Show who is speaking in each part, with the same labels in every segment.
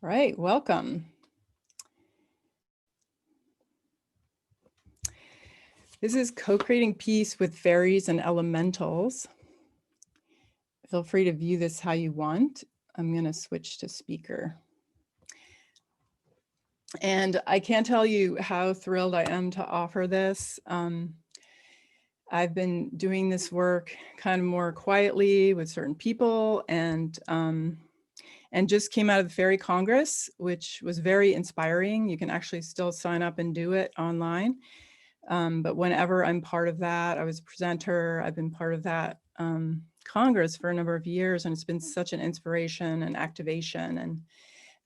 Speaker 1: All right, welcome. This is co-creating peace with fairies and elementals. Feel free to view this how you want. I'm going to switch to speaker. And I can't tell you how thrilled I am to offer this. I've been doing this work kind of more quietly with certain people and just came out of the Fairy Congress, which was very inspiring. You can actually still sign up and do it online. But whenever I'm part of that, I was a presenter, I've been part of that Congress for a number of years, and it's been such an inspiration and activation,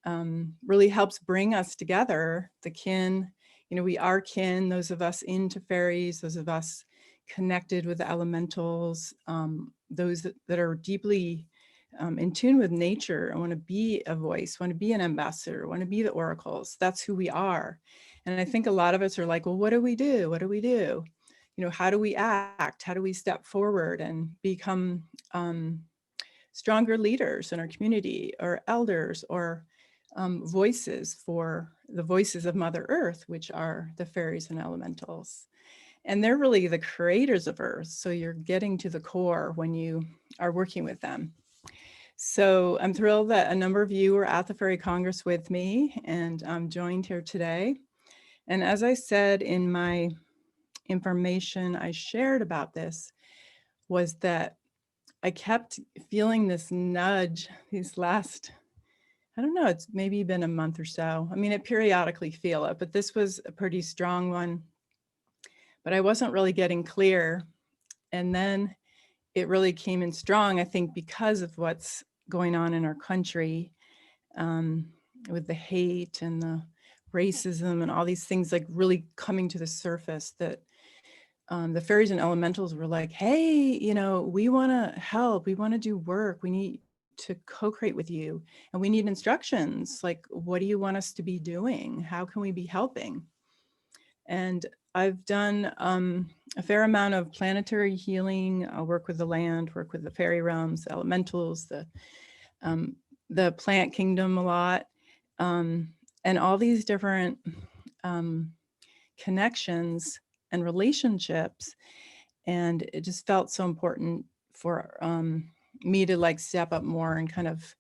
Speaker 1: and really helps bring us together, the kin. You know, we are kin, those of us into fairies, those of us connected with the elementals, those that are deeply in tune with nature and want to be a voice, want to be an ambassador, want to be the oracles. That's who we are. And I think a lot of us are like, well, what do we do? What do we do? You know, how do we act? How do we step forward and become stronger leaders in our community, or elders, or voices for the voices of Mother Earth, which are the fairies and elementals. And they're really the creators of Earth. So you're getting to the core when you are working with them. So I'm thrilled that a number of you were at the Fairy Congress with me, and I'm joined here today. And as I said in my information I shared about this, was that I kept feeling this nudge these last, I don't know, it's maybe been a month or so. I mean, I periodically feel it, but this was a pretty strong one. But I wasn't really getting clear. And then it really came in strong, I think, because of what's going on in our country, with the hate and the racism and all these things like really coming to the surface, that the fairies and elementals were like, hey, you know, we want to help, we want to do work, we need to co-create with you, and we need instructions. Like, what do you want us to be doing? How can we be helping? And I've done a fair amount of planetary healing. I'll work with the land, work with the fairy realms, the elementals, the plant kingdom a lot, and all these different connections and relationships. And it just felt so important for me to like step up more and kind of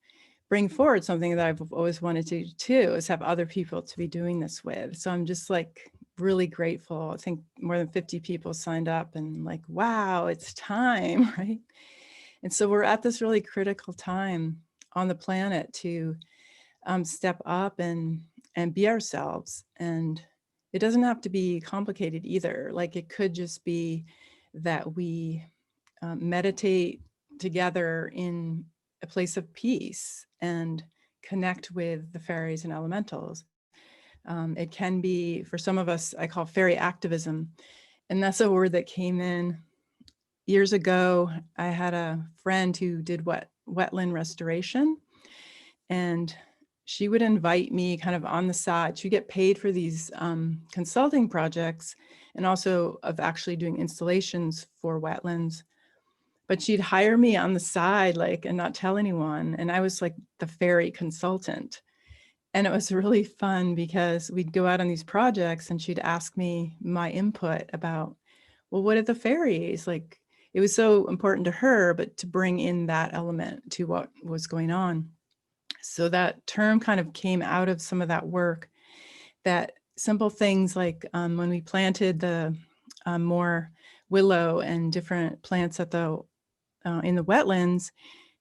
Speaker 1: bring forward something that I've always wanted to do too, is have other people to be doing this with. So I'm just like really grateful. I think more than 50 people signed up, and like, wow, it's time, right? And so we're at this really critical time on the planet to step up and be ourselves. And it doesn't have to be complicated either. Like, it could just be that we meditate together in a place of peace and connect with the fairies and elementals. It can be, for some of us, I call fairy activism. And that's a word that came in years ago. I had a friend who did wetland restoration, and she would invite me kind of on the side. She'd get paid for these consulting projects, and also of actually doing installations for wetlands. But she'd hire me on the side, like, and not tell anyone. And I was like the fairy consultant. And it was really fun because we'd go out on these projects and she'd ask me my input about, well, what are the fairies? Like, it was so important to her, but to bring in that element to what was going on. So that term kind of came out of some of that work, that simple things like when we planted the more willow and different plants at the in the wetlands,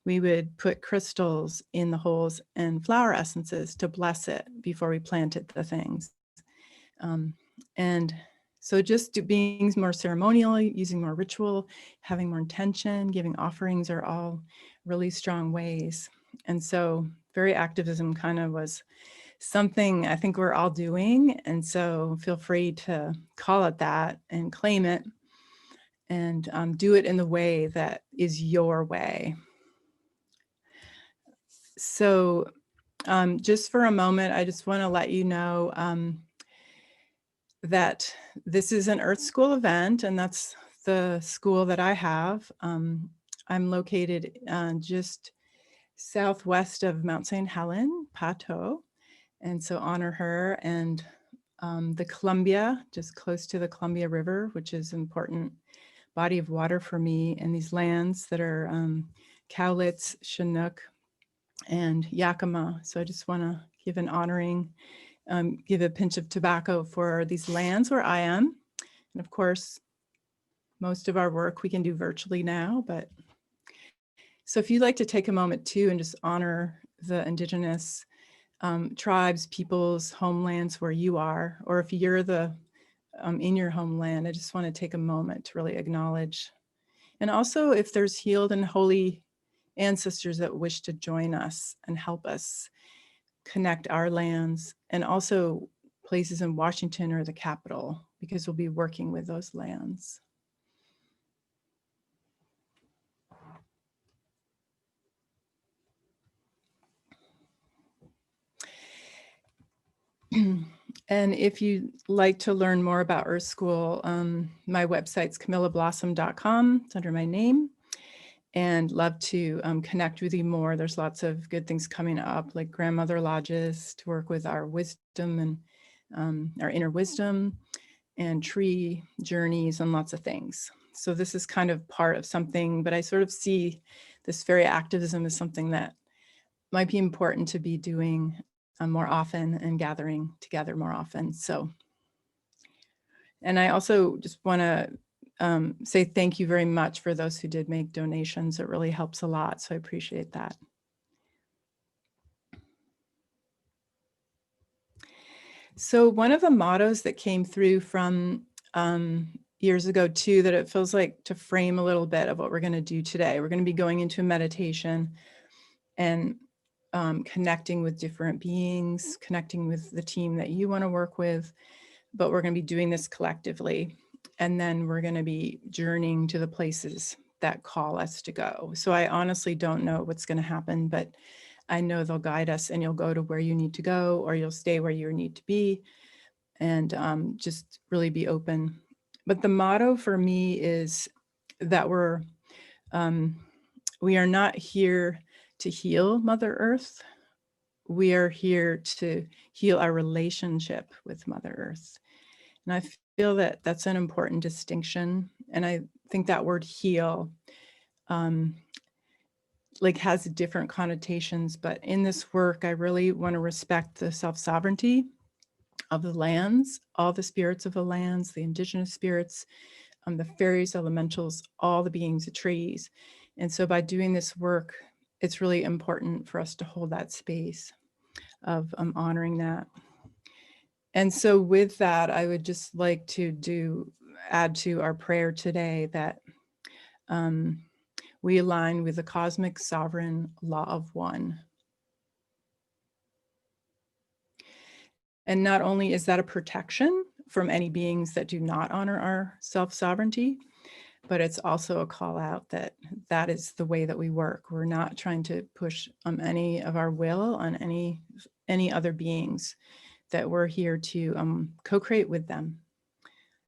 Speaker 1: we would put crystals in the holes and flower essences to bless it before we planted the things. And so just being more ceremonial, using more ritual, having more intention, giving offerings are all really strong ways. And so fairy activism kind of was something I think we're all doing. And so feel free to call it that and claim it, and do it in the way that is your way. So just for a moment, I just want to let you know that this is an Earth School event, and that's the school that I have. I'm located just southwest of Mount St. Helen, Plateau. And so honor her and the Columbia, just close to the Columbia River, which is an important body of water for me, and these lands that are Cowlitz, Chinook, and Yakima. So I just want to give an honoring, give a pinch of tobacco for these lands where I am. And of course, most of our work we can do virtually now, but so if you'd like to take a moment too and just honor the Indigenous tribes, peoples, homelands where you are, or if you're the in your homeland, I just want to take a moment to really acknowledge. And also if there's healed and holy ancestors that wish to join us and help us connect our lands, and also places in Washington or the capital, because we'll be working with those lands. And if you'd like to learn more about Earth School, my website's camillablossom.com. It's under my name. And love to connect with you more. There's lots of good things coming up, like grandmother lodges to work with our wisdom and our inner wisdom, and tree journeys and lots of things. So this is kind of part of something, but I sort of see this fairy activism as something that might be important to be doing more often and gathering together more often. So, and I also just want to say thank you very much for those who did make donations. It really helps a lot. So I appreciate that. So one of the mottos that came through from years ago too, that it feels like to frame a little bit of what we're going to do today. We're going to be going into a meditation and connecting with different beings, connecting with the team that you want to work with, but we're going to be doing this collectively. And then we're going to be journeying to the places that call us to go. So I honestly don't know what's going to happen, but I know they'll guide us, and you'll go to where you need to go, or you'll stay where you need to be, and just really be open. But the motto for me is that we are not here to heal Mother Earth. We are here to heal our relationship with Mother Earth. And I feel that that's an important distinction. And I think that word heal like has different connotations, but in this work, I really want to respect the self-sovereignty of the lands, all the spirits of the lands, the indigenous spirits, the fairies, elementals, all the beings, the trees. And so by doing this work, it's really important for us to hold that space of honoring that. And so with that, I would just like to add to our prayer today that we align with the cosmic sovereign law of one. And not only is that a protection from any beings that do not honor our self-sovereignty, but it's also a call out that that is the way that we work. We're not trying to push any of our will on any other beings, that we're here to co-create with them.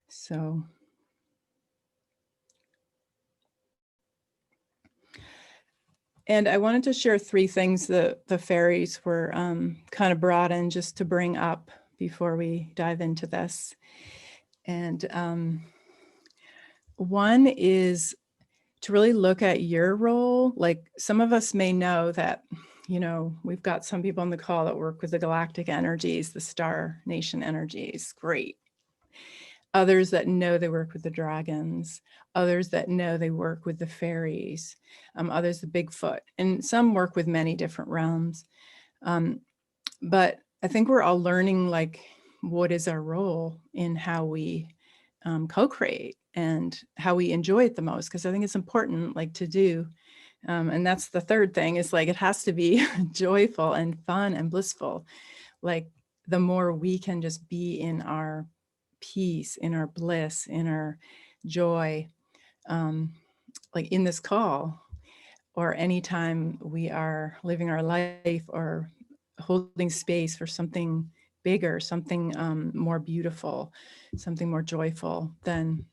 Speaker 1: So. And I wanted to share 3 things that the fairies were kind of brought in just to bring up before we dive into this. And one is to really look at your role. Like some of us may know that, you know, we've got some people on the call that work with the galactic energies, the star nation energies, great. Others that know they work with the dragons, others that know they work with the fairies, others the Bigfoot, and some work with many different realms. But I think we're all learning like what is our role in how we co-create and how we enjoy it the most, because I think it's important like to do. And that's the third thing, is like it has to be joyful and fun and blissful. Like the more we can just be in our peace, in our bliss, in our joy, like in this call, or anytime we are living our life or holding space for something bigger, something more beautiful, something more joyful, then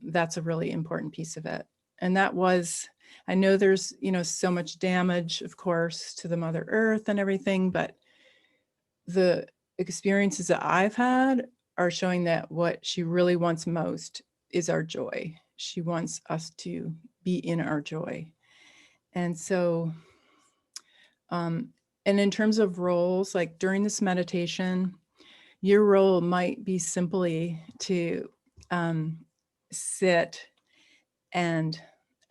Speaker 1: that's a really important piece of it. And that was, I know there's, you know, so much damage, of course, to the Mother Earth and everything, but the experiences that I've had are showing that what she really wants most is our joy. She wants us to be in our joy. And so, and in terms of roles, like during this meditation, your role might be simply to sit and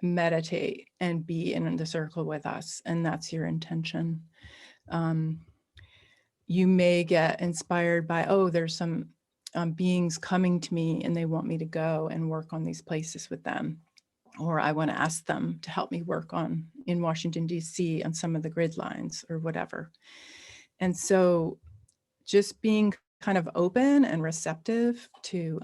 Speaker 1: meditate and be in the circle with us. And that's your intention. You may get inspired by, oh, there's some beings coming to me and they want me to go and work on these places with them. Or I want to ask them to help me work on in Washington, D.C. on some of the grid lines or whatever. And so just being kind of open and receptive to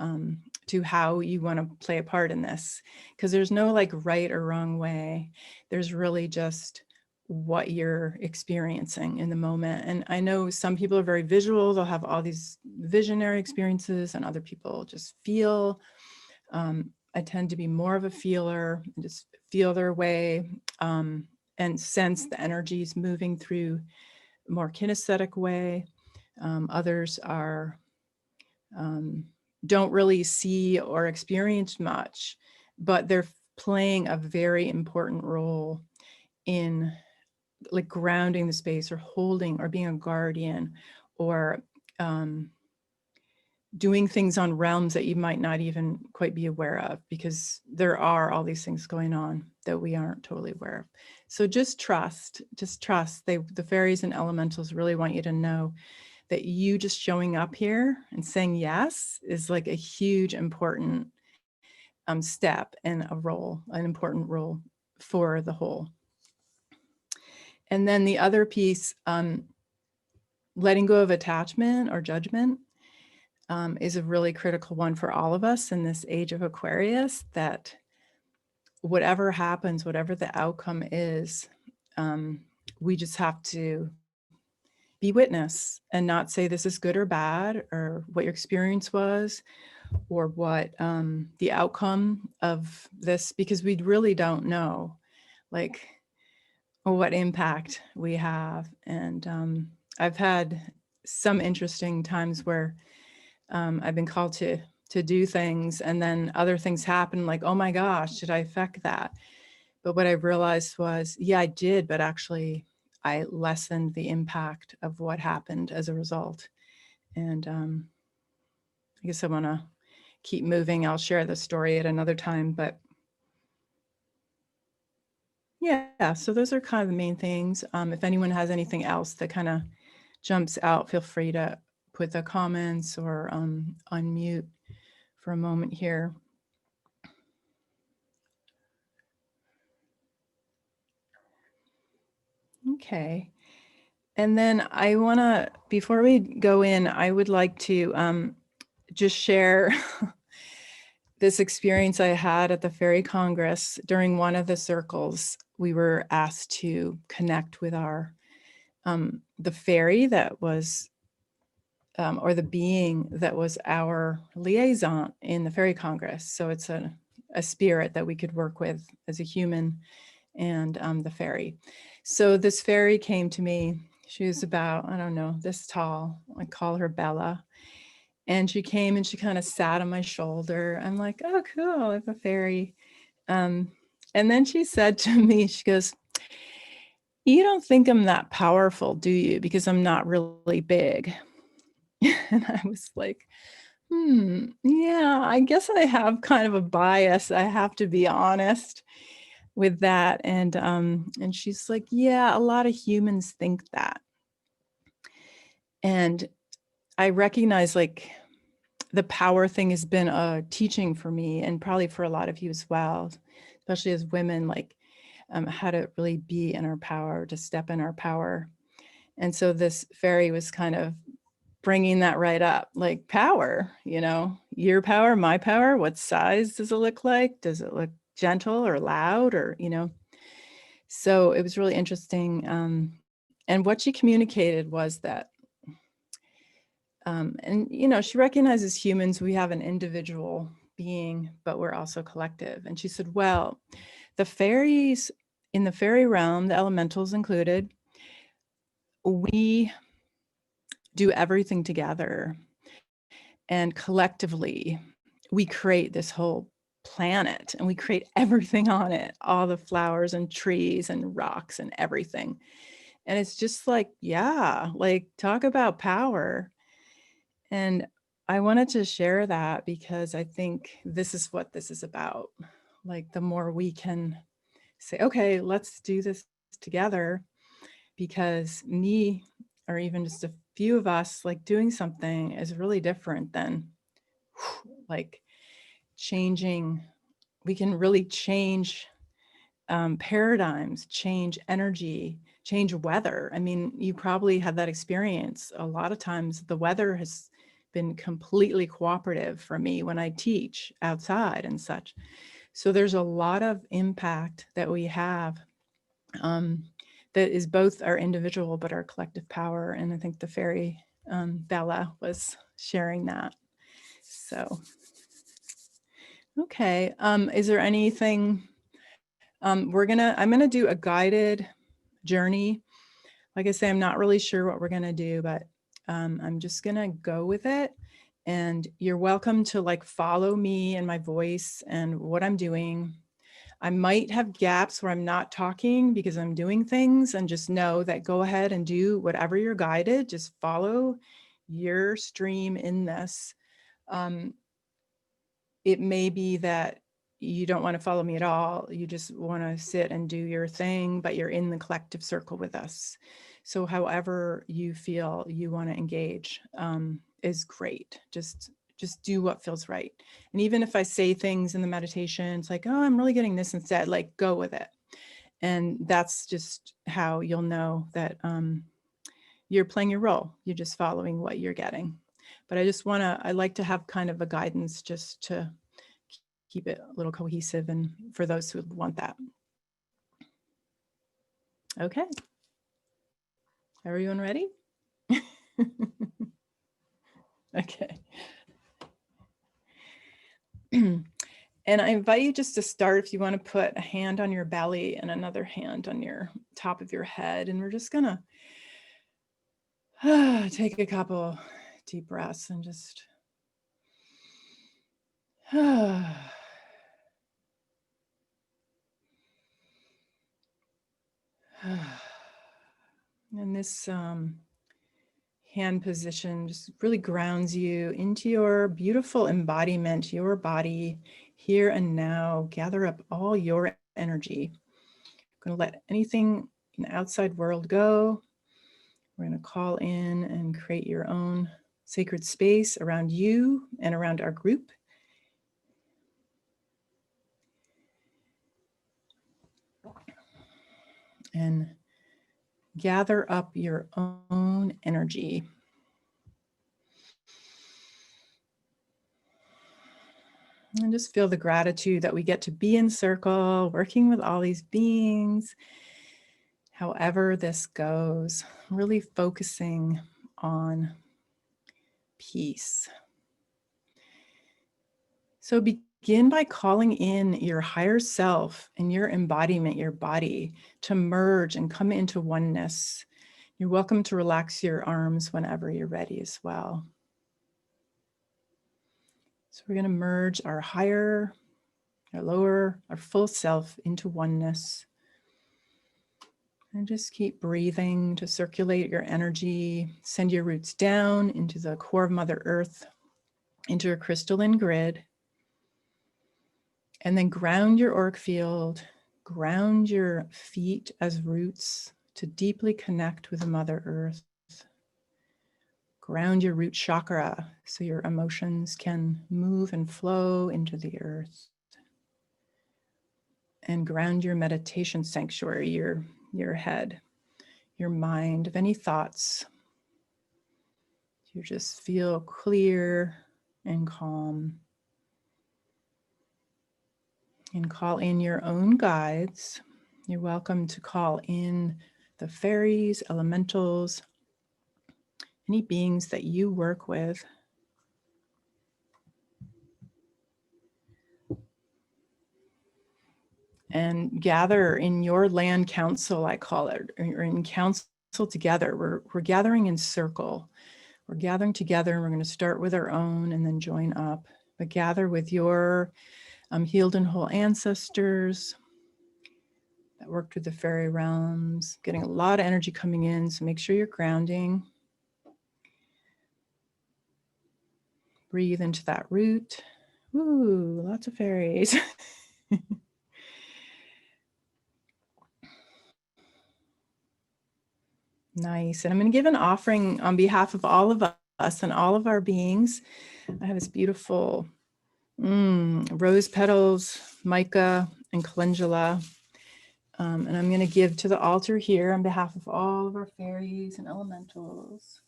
Speaker 1: how you want to play a part in this, because there's no like right or wrong way. There's really just what you're experiencing in the moment. And I know some people are very visual, they'll have all these visionary experiences, and other people just feel. I tend to be more of a feeler and just feel their way and sense the energies moving through a more kinesthetic way. Others are don't really see or experience much, but they're playing a very important role in like grounding the space or holding or being a guardian or doing things on realms that you might not even quite be aware of, because there are all these things going on that we aren't totally aware of. So just trust. The fairies and elementals really want you to know that you just showing up here and saying yes is like a huge, important step and an important role for the whole. And then the other piece, letting go of attachment or judgment is a really critical one for all of us in this age of Aquarius, that whatever happens, whatever the outcome is, we just have to be witness and not say this is good or bad, or what your experience was, or what the outcome of this, because we really don't know like what impact we have. And I've had some interesting times where I've been called to do things, and then other things happen, like, oh my gosh, did I affect that? But what I realized was, yeah, I did, but actually I lessened the impact of what happened as a result. And I guess I want to keep moving. I'll share the story at another time, but yeah, so those are kind of the main things. If anyone has anything else that kind of jumps out, feel free to put the comments or unmute for a moment here. Okay. And then I want to, before we go in, I would like to just share this experience I had at the Fairy Congress. During one of the circles, we were asked to connect with our, the fairy that was, or the being that was our liaison in the Fairy Congress. So it's a spirit that we could work with as a human and the fairy. So this fairy came to me. She was about, I don't know, this tall. I call her Bella. And she came and she kind of sat on my shoulder. I'm like, oh, cool, I have a fairy. And then she said to me, she goes, you don't think I'm that powerful, do you? Because I'm not really big. And I was like, yeah, I guess I have kind of a bias. I have to be honest with that. And she's like, yeah, a lot of humans think that. And I recognize like the power thing has been a teaching for me, and probably for a lot of you as well, especially as women, like how to really be in our power, to step in our power. And so this fairy was kind of bringing that right up, like power, you know, your power, my power, what size does it look like? Does it look gentle or loud, or, you know? So it was really interesting. And what she communicated was that, and, you know, she recognizes humans, we have an individual being, but we're also collective. And she said, well, the fairies in the fairy realm, the elementals included, we do everything together. And collectively, we create this whole planet and we create everything on it, all the flowers and trees and rocks and everything. And it's just like, yeah, like talk about power. And I wanted to share that because I think this is what this is about. Like the more we can say, okay, let's do this together, because me or even just a few of us like doing something is really different than like changing. We can really change paradigms, change energy, change weather. I mean, you probably had that experience. A lot of times the weather has been completely cooperative for me when I teach outside and such. So there's a lot of impact that we have that is both our individual but our collective power. And I think the fairy Bella was sharing that. So, okay. Is there anything I'm gonna do a guided journey. Like I say, I'm not really sure what we're gonna do, but I'm just gonna go with it. And you're welcome to like follow me and my voice and what I'm doing. I might have gaps where I'm not talking because I'm doing things, and just know that go ahead and do whatever you're guided. Just follow your stream in this. It may be that you don't want to follow me at all. You just want to sit and do your thing, but you're in the collective circle with us. So however you feel you want to engage is great. Just do what feels right. And even if I say things in the meditation, it's like, oh, I'm really getting this instead, like go with it. And that's just how you'll know that you're playing your role. You're just following what you're getting. But I like to have kind of a guidance just to keep it a little cohesive and for those who want that. Okay. Everyone ready? Okay. And I invite you just to start, if you want to put a hand on your belly and another hand on your top of your head. And we're just gonna take a couple deep breaths and just and this hand position just really grounds you into your beautiful embodiment, your body here and now. Gather up all your energy. I'm going to let anything in the outside world go. We're going to call in and create your own sacred space around you and around our group. And gather up your own energy. And just feel the gratitude that we get to be in circle, working with all these beings. However this goes, really focusing on peace. So begin by calling in your higher self and your embodiment, your body, to merge and come into oneness. You're welcome to relax your arms whenever you're ready as well. So we're going to merge our higher, our lower, our full self into oneness. And just keep breathing to circulate your energy. Send your roots down into the core of Mother Earth, into a crystalline grid. And then ground your auric field, ground your feet as roots to deeply connect with Mother Earth. Ground your root chakra so your emotions can move and flow into the earth. And ground your meditation sanctuary, your head, your mind of any thoughts. You just feel clear and calm. And call in your own guides. You're welcome to call in the fairies, elementals, any beings that you work with. And gather in your land council, I call it, or in council together. We're gathering in circle. We're gathering together, and we're going to start with our own and then join up. But gather with your healed and whole ancestors that worked with the fairy realms, getting a lot of energy coming in. So make sure you're grounding. Breathe into that root. Ooh, lots of fairies. Nice. And I'm going to give an offering on behalf of all of us and all of our beings. I have this beautiful rose petals, mica, and calendula. And I'm going to give to the altar here on behalf of all of our fairies and elementals.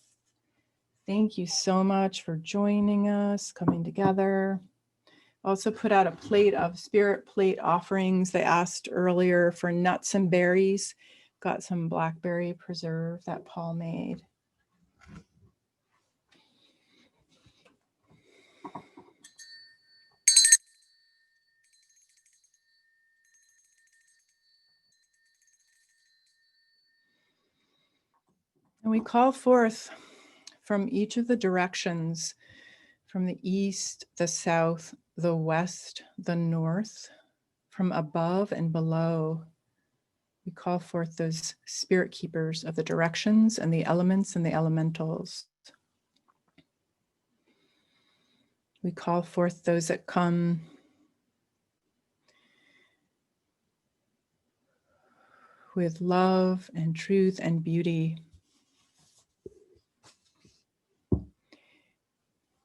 Speaker 1: Thank you so much for joining us, coming together. Also put out a plate of spirit plate offerings. They asked earlier for nuts and berries. Got some blackberry preserve that Paul made. And we call forth from each of the directions, from the east, the south, the west, the north, from above and below. We call forth those spirit keepers of the directions and the elements and the elementals. We call forth those that come with love and truth and beauty.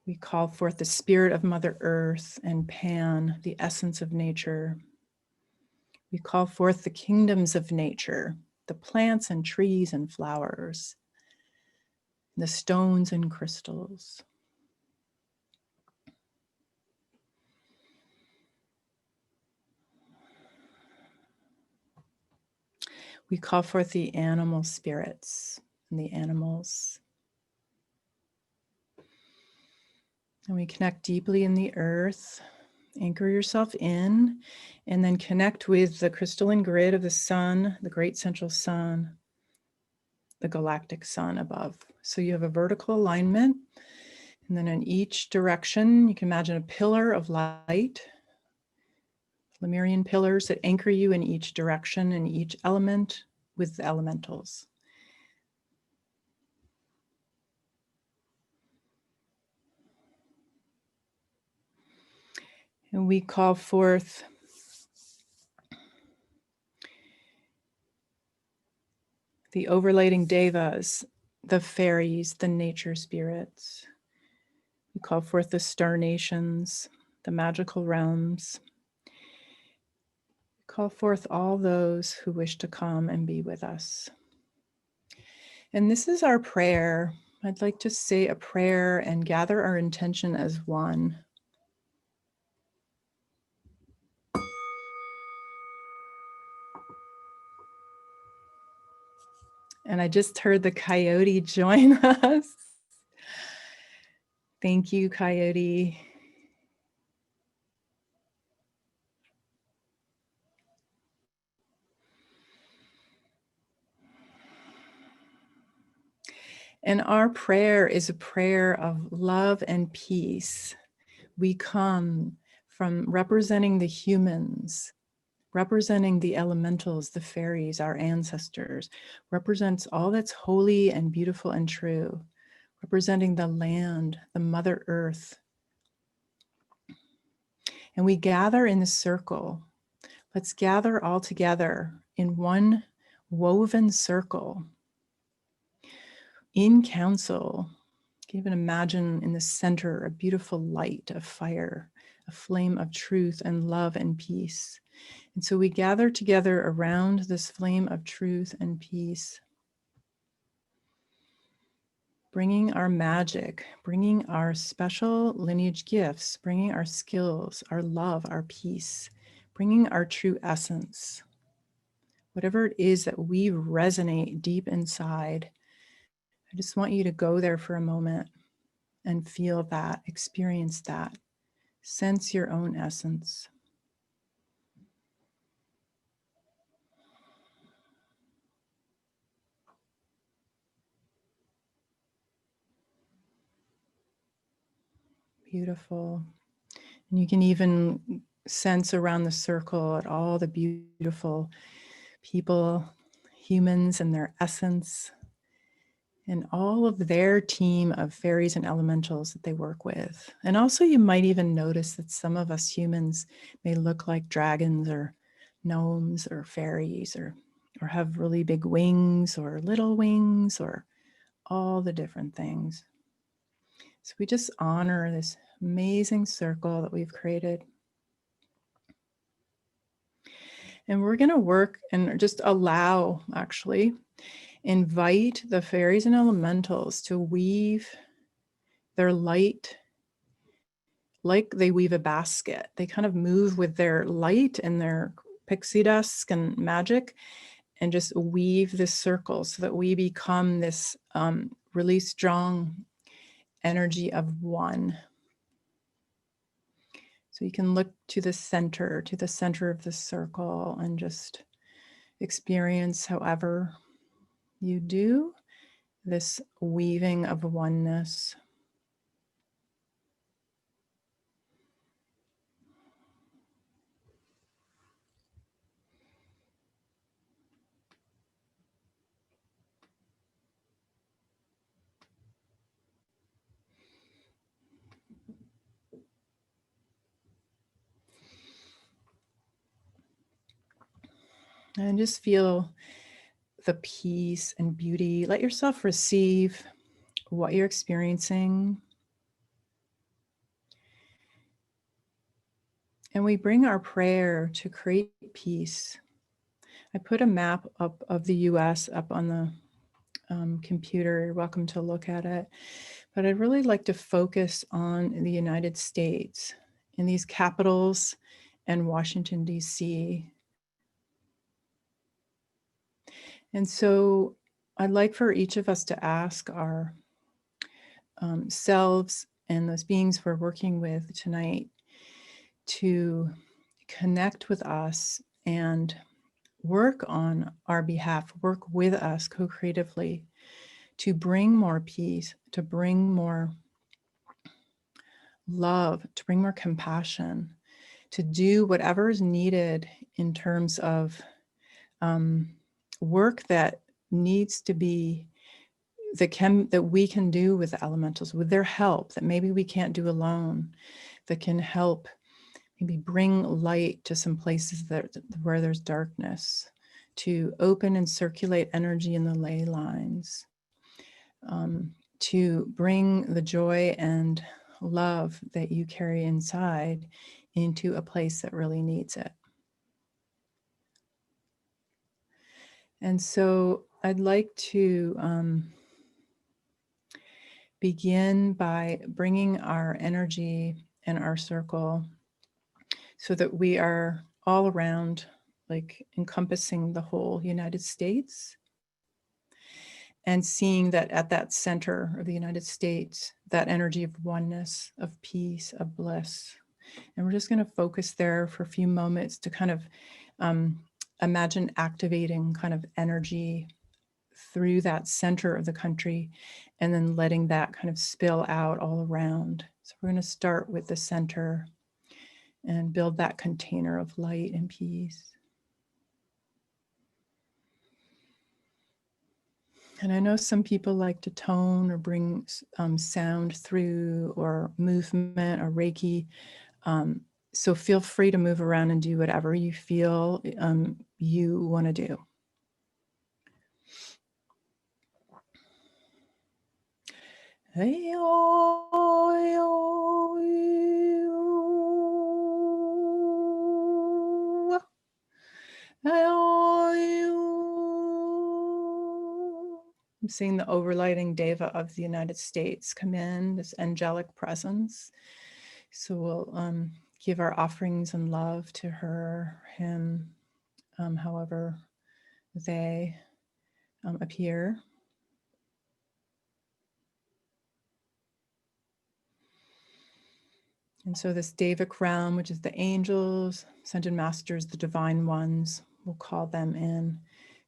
Speaker 1: We call forth the spirit of Mother Earth and Pan, the essence of nature. We call forth the kingdoms of nature, the plants and trees and flowers, the stones and crystals. We call forth the animal spirits and the animals. And we connect deeply in the earth. Anchor yourself in, and then connect with the crystalline grid of the sun, the great central sun, the galactic sun above. So you have a vertical alignment, and then in each direction, you can imagine a pillar of light, Lemurian pillars that anchor you in each direction and each element with the elementals. And we call forth the overlading devas, the fairies, the nature spirits. We call forth the star nations, the magical realms. We call forth all those who wish to come and be with us. And this is our prayer. I'd like to say a prayer and gather our intention as one. And I just heard the coyote join us. Thank you, coyote. And our prayer is a prayer of love and peace. We come from representing the humans, representing the elementals, the fairies, our ancestors, represents all that's holy and beautiful and true, representing the land, the Mother Earth. And we gather in the circle. Let's gather all together in one woven circle, in council. You can even imagine in the center a beautiful light, a fire, a flame of truth and love and peace. And so we gather together around this flame of truth and peace, bringing our magic, bringing our special lineage gifts, bringing our skills, our love, our peace, bringing our true essence. Whatever it is that we resonate deep inside, I just want you to go there for a moment and feel that, experience that, sense your own essence. Beautiful. And you can even sense around the circle at all the beautiful people, humans and their essence, and all of their team of fairies and elementals that they work with. And also you might even notice that some of us humans may look like dragons or gnomes or fairies or have really big wings or little wings or all the different things. So we just honor this amazing circle that we've created. And we're going to work and just allow, actually, invite the fairies and elementals to weave their light like they weave a basket. They kind of move with their light and their pixie dust and magic and just weave this circle so that we become this really strong energy of one. So you can look to the center of the circle and just experience, however you do, this weaving of oneness. And just feel the peace and beauty. Let yourself receive what you're experiencing. And we bring our prayer to create peace. I put a map up of the US up on the computer. You're welcome to look at it. But I'd really like to focus on the United States in these capitals and Washington, D.C. And so I'd like for each of us to ask our selves and those beings we're working with tonight to connect with us and work on our behalf, work with us co-creatively to bring more peace, to bring more love, to bring more compassion, to do whatever is needed in terms of work that needs to be that we can do with the elementals, with their help, that maybe we can't do alone, that can help maybe bring light to some places where there's darkness, to open and circulate energy in the ley lines, to bring the joy and love that you carry inside into a place that really needs it. And so I'd like to begin by bringing our energy and our circle so that we are all around, like encompassing the whole United States, and seeing that at that center of the United States, that energy of oneness, of peace, of bliss. And we're just going to focus there for a few moments to kind of imagine activating kind of energy through that center of the country and then letting that kind of spill out all around. So we're going to start with the center and build that container of light and peace. And I know some people like to tone or bring sound through, or movement or Reiki. So feel free to move around and do whatever you feel you want to do. I'm seeing the overlighting Deva of the United States come in, this angelic presence. So we'll give our offerings and love to her, him, however they appear. And so this Devic realm, which is the angels, ascended masters, the divine ones, we'll call them in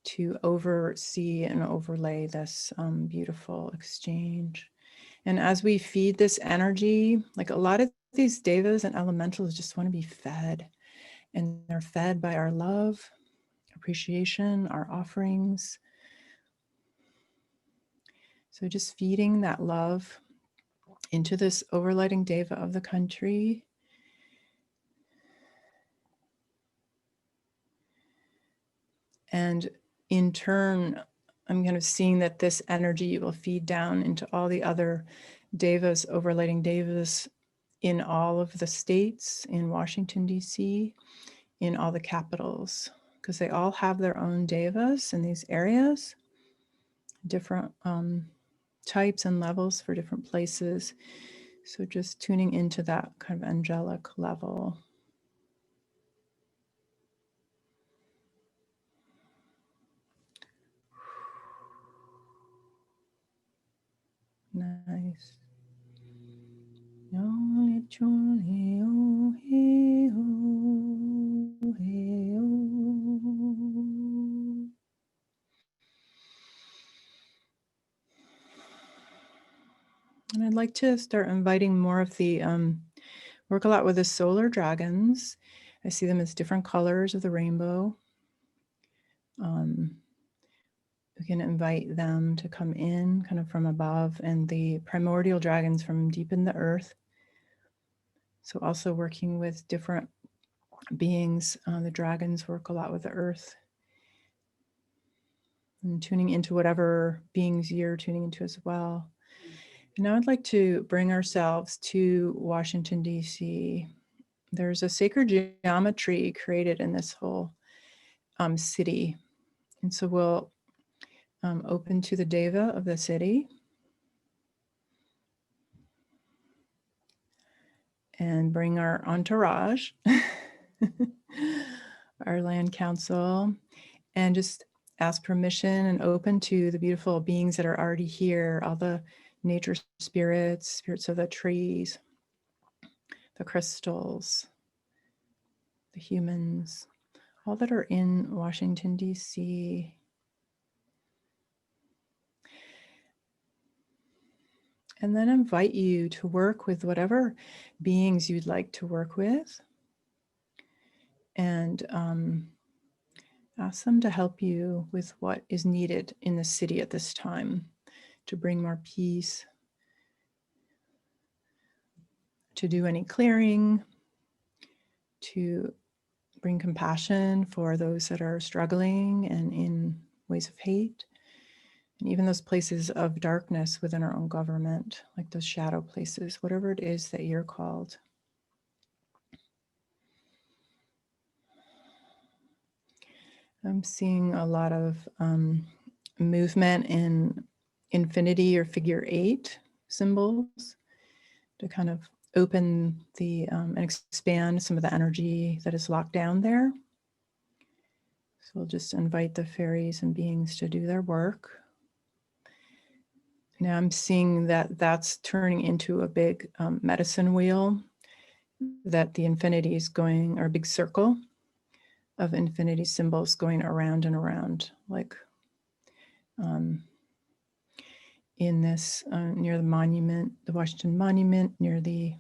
Speaker 1: to oversee and overlay this beautiful exchange. And as we feed this energy, like a lot of these devas and elementals just want to be fed, and they're fed by our love, appreciation, our offerings. So just feeding that love into this overlighting deva of the country. And in turn, I'm kind of seeing that this energy will feed down into all the other devas, overlighting devas in all of the states, in Washington, D.C., in all the capitals, because they all have their own devas in these areas, different types and levels for different places. So just tuning into that kind of angelic level. Nice. And I'd like to start inviting more of the, work a lot with the solar dragons. I see them as different colors of the rainbow. We can invite them to come in kind of from above, and the primordial dragons from deep in the earth. So also working with different beings. The dragons work a lot with the earth. And tuning into whatever beings you're tuning into as well. And now I'd like to bring ourselves to Washington, D.C. There's a sacred geometry created in this whole city. And so we'll open to the deva of the city. And bring our entourage, our land council, and just ask permission and open to the beautiful beings that are already here, all the nature spirits, spirits of the trees, the crystals, the humans, all that are in Washington, D.C. And then invite you to work with whatever beings you'd like to work with, and ask them to help you with what is needed in the city at this time to bring more peace, to do any clearing, to bring compassion for those that are struggling and in ways of hate, and even those places of darkness within our own government, like those shadow places, whatever it is that you're called. I'm seeing a lot of movement in infinity or figure 8 symbols to kind of open the and expand some of the energy that is locked down there. So we'll just invite the fairies and beings to do their work. Now I'm seeing that that's turning into a big medicine wheel, that the infinity is going, or a big circle of infinity symbols going around and around, like in this, near the monument, the Washington Monument, near the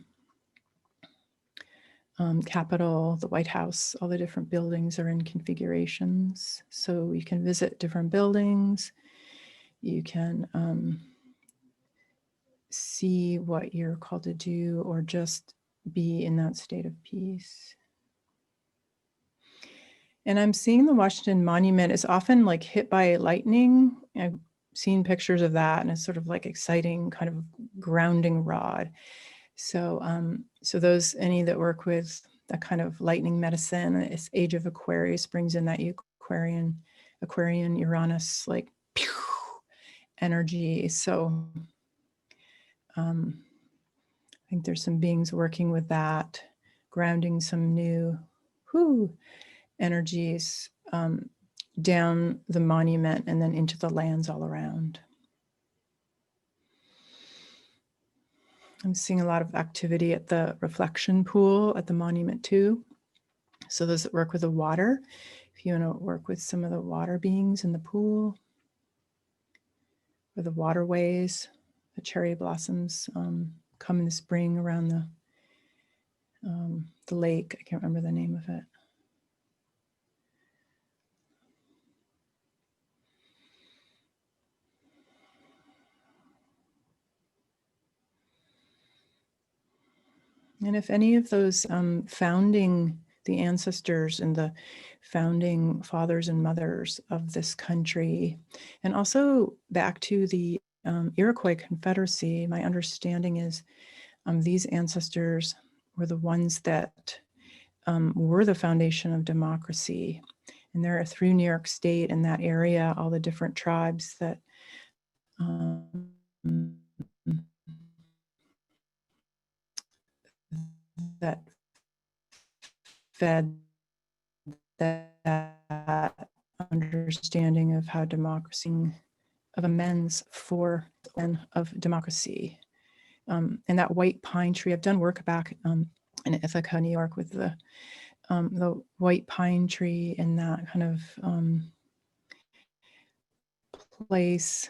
Speaker 1: Capitol, the White House, all the different buildings are in configurations. So you can visit different buildings. You can see what you're called to do, or just be in that state of peace. And I'm seeing the Washington Monument is often like hit by lightning. I've seen pictures of that, and it's sort of like exciting kind of grounding rod. So, so those, any that work with that kind of lightning medicine, it's Age of Aquarius brings in that Aquarian Uranus, like pew, energy. So I think there's some beings working with that, grounding some new energies down the monument and then into the lands all around. I'm seeing a lot of activity at the reflection pool at the monument too. So those that work with the water, if you want to work with some of the water beings in the pool, or the waterways, the cherry blossoms come in the spring around the lake. I can't remember the name of it. And if any of those founding, the ancestors and the founding fathers and mothers of this country, and also back to the Iroquois Confederacy, my understanding is these ancestors were the ones that were the foundation of democracy. And there are through New York State and that area, all the different tribes that that fed that understanding of how democracy, of amends for of democracy. And that white pine tree, I've done work back in Ithaca, New York with the white pine tree and that kind of place.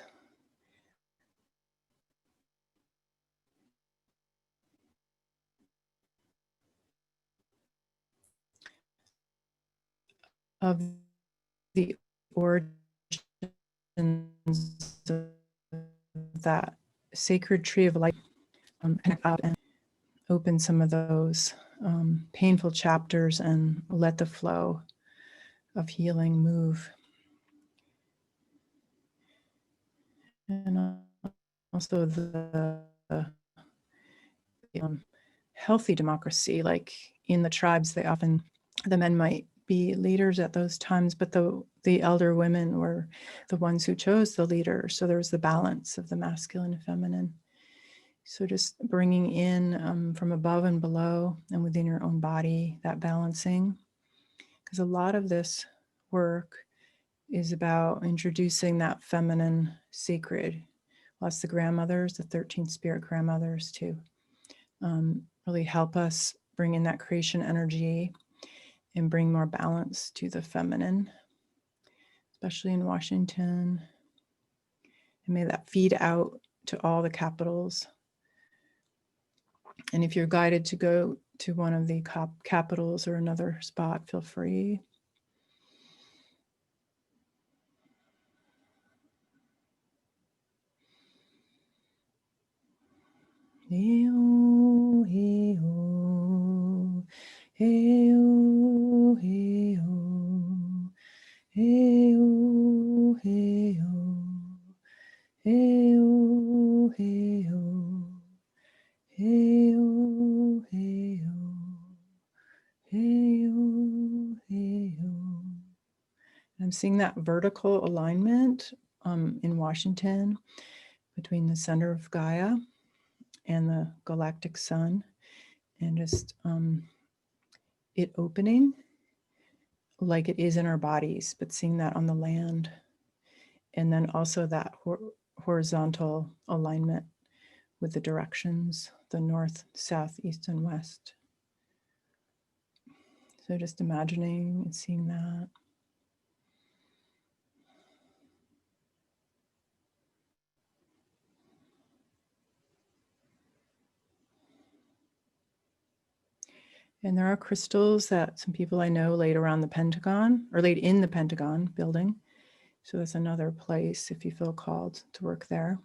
Speaker 1: Of the origins of that sacred tree of life, connect up and open some of those painful chapters and let the flow of healing move. And also the healthy democracy, like in the tribes, they often, the men might be leaders at those times, but the elder women were the ones who chose the leader. So there was the balance of the masculine and feminine. So just bringing in from above and below and within your own body, that balancing. Because a lot of this work is about introducing that feminine sacred. Well, that's the grandmothers, the 13th spirit grandmothers to really help us bring in that creation energy and bring more balance to the feminine, especially in Washington. And may that feed out to all the capitals. And if you're guided to go to one of the capitals or another spot, feel free. Hey-oh, hey-oh, hey-oh, hey-oh, hey-oh, hey-oh, hey-oh, hey-oh, hey-oh, hey-oh, hey-oh, hey-oh. I'm seeing that vertical alignment in Washington between the center of Gaia and the galactic sun, and just it opening like it is in our bodies, but seeing that on the land. And then also that horizontal alignment with the directions, the north, south, east, and west. So just imagining and seeing that. And there are crystals that some people I know laid around the Pentagon or laid in the Pentagon building. So that's another place if you feel called to work there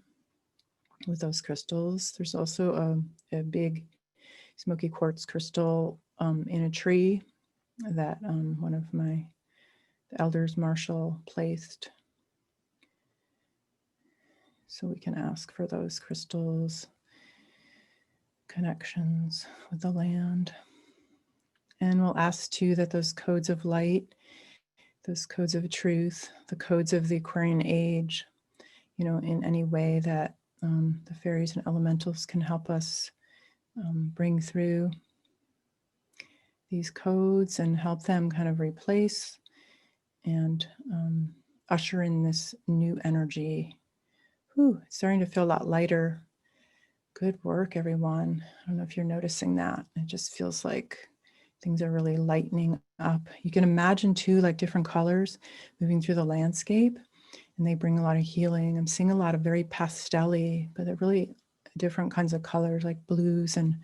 Speaker 1: with those crystals. There's also a big smoky quartz crystal in a tree that one of my elders, Marshall, placed. So we can ask for those crystals, connections with the land. And we'll ask too that those codes of light, those codes of truth, the codes of the Aquarian age, you know, in any way that the fairies and elementals can help us bring through these codes and help them kind of replace and usher in this new energy. Whew, it's starting to feel a lot lighter. Good work, everyone. I don't know if you're noticing that. It just feels like things are really lightening up. You can imagine too, like different colors moving through the landscape. and they bring a lot of healing. I'm seeing a lot of very pastel-y, but they're really different kinds of colors, like blues and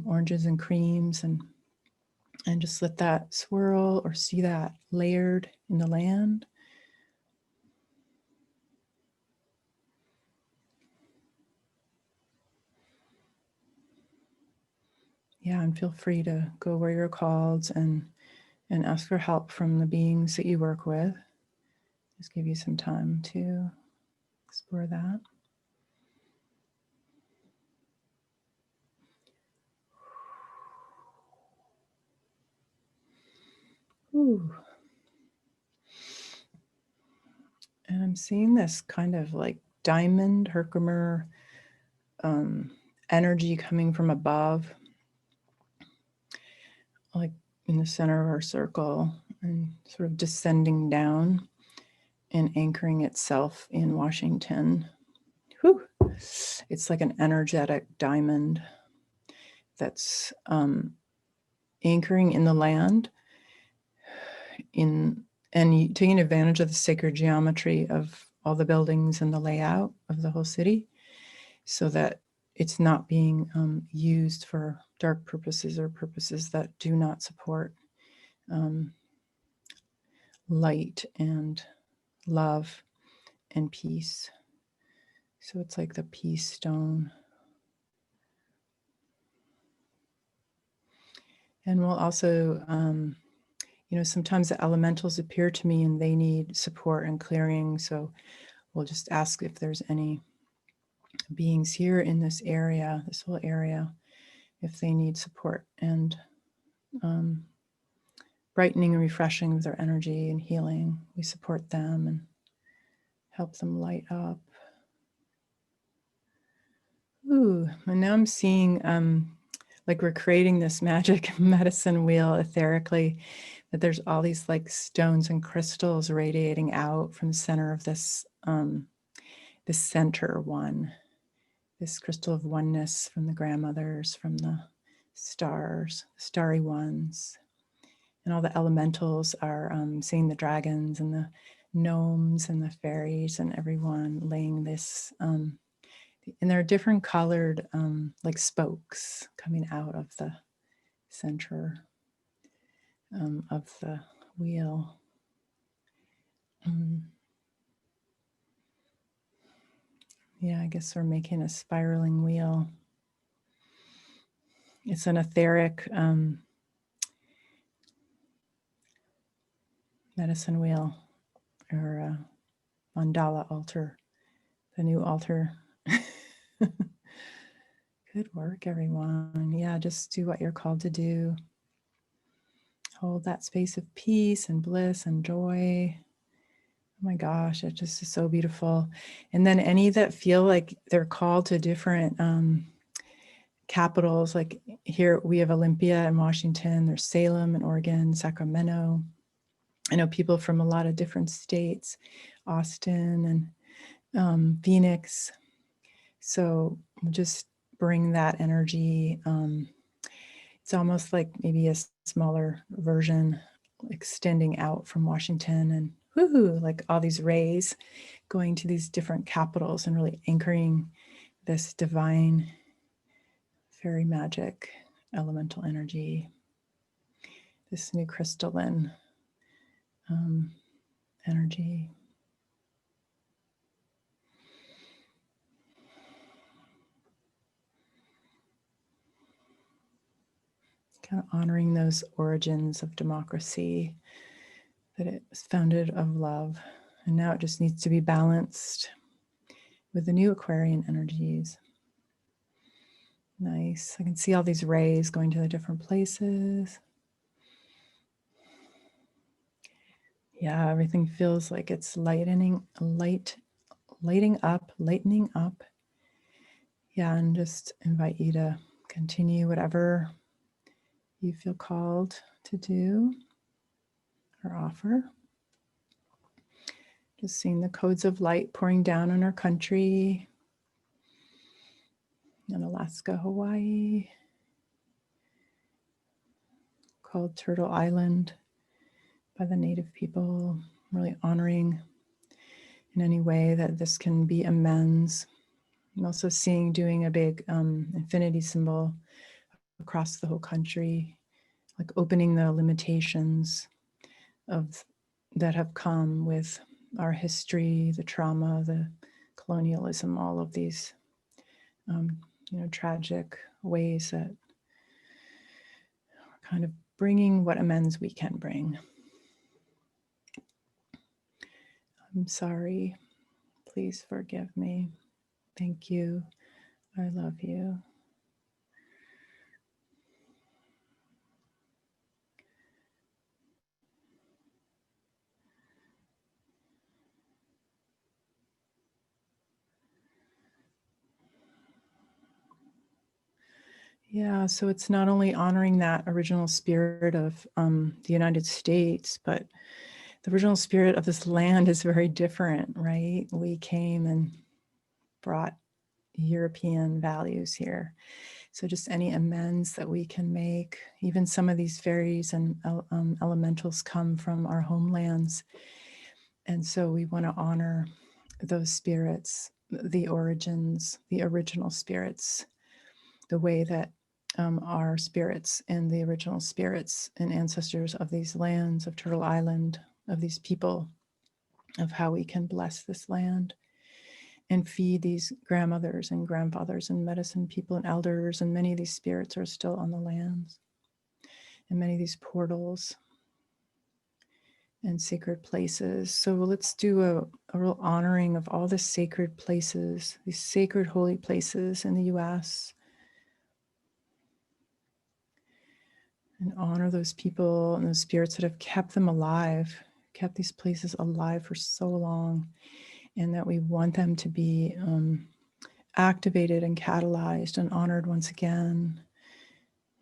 Speaker 1: oranges and creams, and just let that swirl or see that layered in the land. Yeah, and feel free to go where you're called and ask for help from the beings that you work with. Just give you some time to explore that. Ooh. And I'm seeing this kind of like diamond Herkimer energy coming from above, like in the center of our circle, and sort of descending down and anchoring itself in Washington. Whew. It's like an energetic diamond that's anchoring in the land, and taking advantage of the sacred geometry of all the buildings and the layout of the whole city, so that it's not being used for dark purposes or purposes that do not support light and love and peace. So it's like the peace stone. And we'll also, sometimes the elementals appear to me and they need support and clearing. So we'll just ask if there's any beings here in this area, this whole area, if they need support and brightening and refreshing of their energy and healing. We support them and help them light up. Ooh, and now I'm seeing like we're creating this magic medicine wheel etherically, that there's all these like stones and crystals radiating out from the center of this this center one, this crystal of oneness from the grandmothers, from the stars, starry ones. And all the elementals are seeing the dragons and the gnomes and the fairies and everyone laying this. And there are different colored like spokes coming out of the center of the wheel. Yeah, I guess we're making a spiraling wheel. It's an etheric medicine wheel, or a mandala altar, the new altar. Good work, everyone. Yeah, just do what you're called to do. Hold that space of peace and bliss and joy. Oh my gosh, it just is so beautiful. And then any that feel like they're called to different capitals, like here we have Olympia in Washington, there's Salem in Oregon, Sacramento. I know people from a lot of different states, Austin and Phoenix. So just bring that energy. It's almost like maybe a smaller version extending out from Washington, and woohoo, like all these rays going to these different capitals and really anchoring this divine fairy magic elemental energy, this new crystalline energy. Kind of honoring those origins of democracy, that it was founded of love, and now it just needs to be balanced with the new Aquarian energies. Nice. I can see all these rays going to the different places. Yeah, everything feels like it's lightening up. Yeah, and just invite you to continue whatever you feel called to do or offer. Just seeing the codes of light pouring down on our country, in Alaska, Hawaii, called Turtle Island by the native people, really honoring in any way that this can be amends. I'm also seeing doing a big infinity symbol across the whole country, like opening the limitations of that have come with our history, the trauma, the colonialism, all of these, tragic ways that are kind of bringing what amends we can bring. I'm sorry. Please forgive me. Thank you. I love you. Yeah, so it's not only honoring that original spirit of the United States, but the original spirit of this land is very different, right? We came and brought European values here. So just any amends that we can make, even some of these fairies and elementals come from our homelands. And so we want to honor those spirits, the origins, the original spirits, the way that our spirits and the original spirits and ancestors of these lands, of Turtle Island, of these people, of how we can bless this land and feed these grandmothers and grandfathers and medicine people and elders. And many of these spirits are still on the lands, and many of these portals and sacred places. So let's do a real honoring of all the sacred places, these sacred holy places in the US, and honor those people and those spirits that have kept them alive, kept these places alive for so long, and that we want them to be activated and catalyzed and honored once again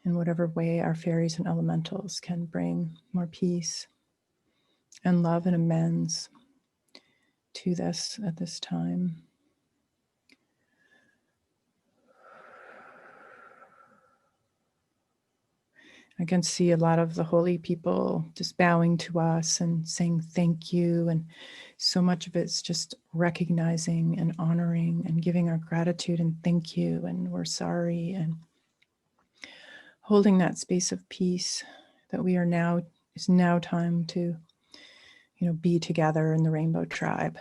Speaker 1: in whatever way our fairies and elementals can bring more peace and love and amends to this at this time. I can see a lot of the holy people just bowing to us and saying thank you. And so much of it's just recognizing and honoring and giving our gratitude and thank you. And we're sorry. And holding that space of peace that we are now, it's now time to, be together in the Rainbow Tribe.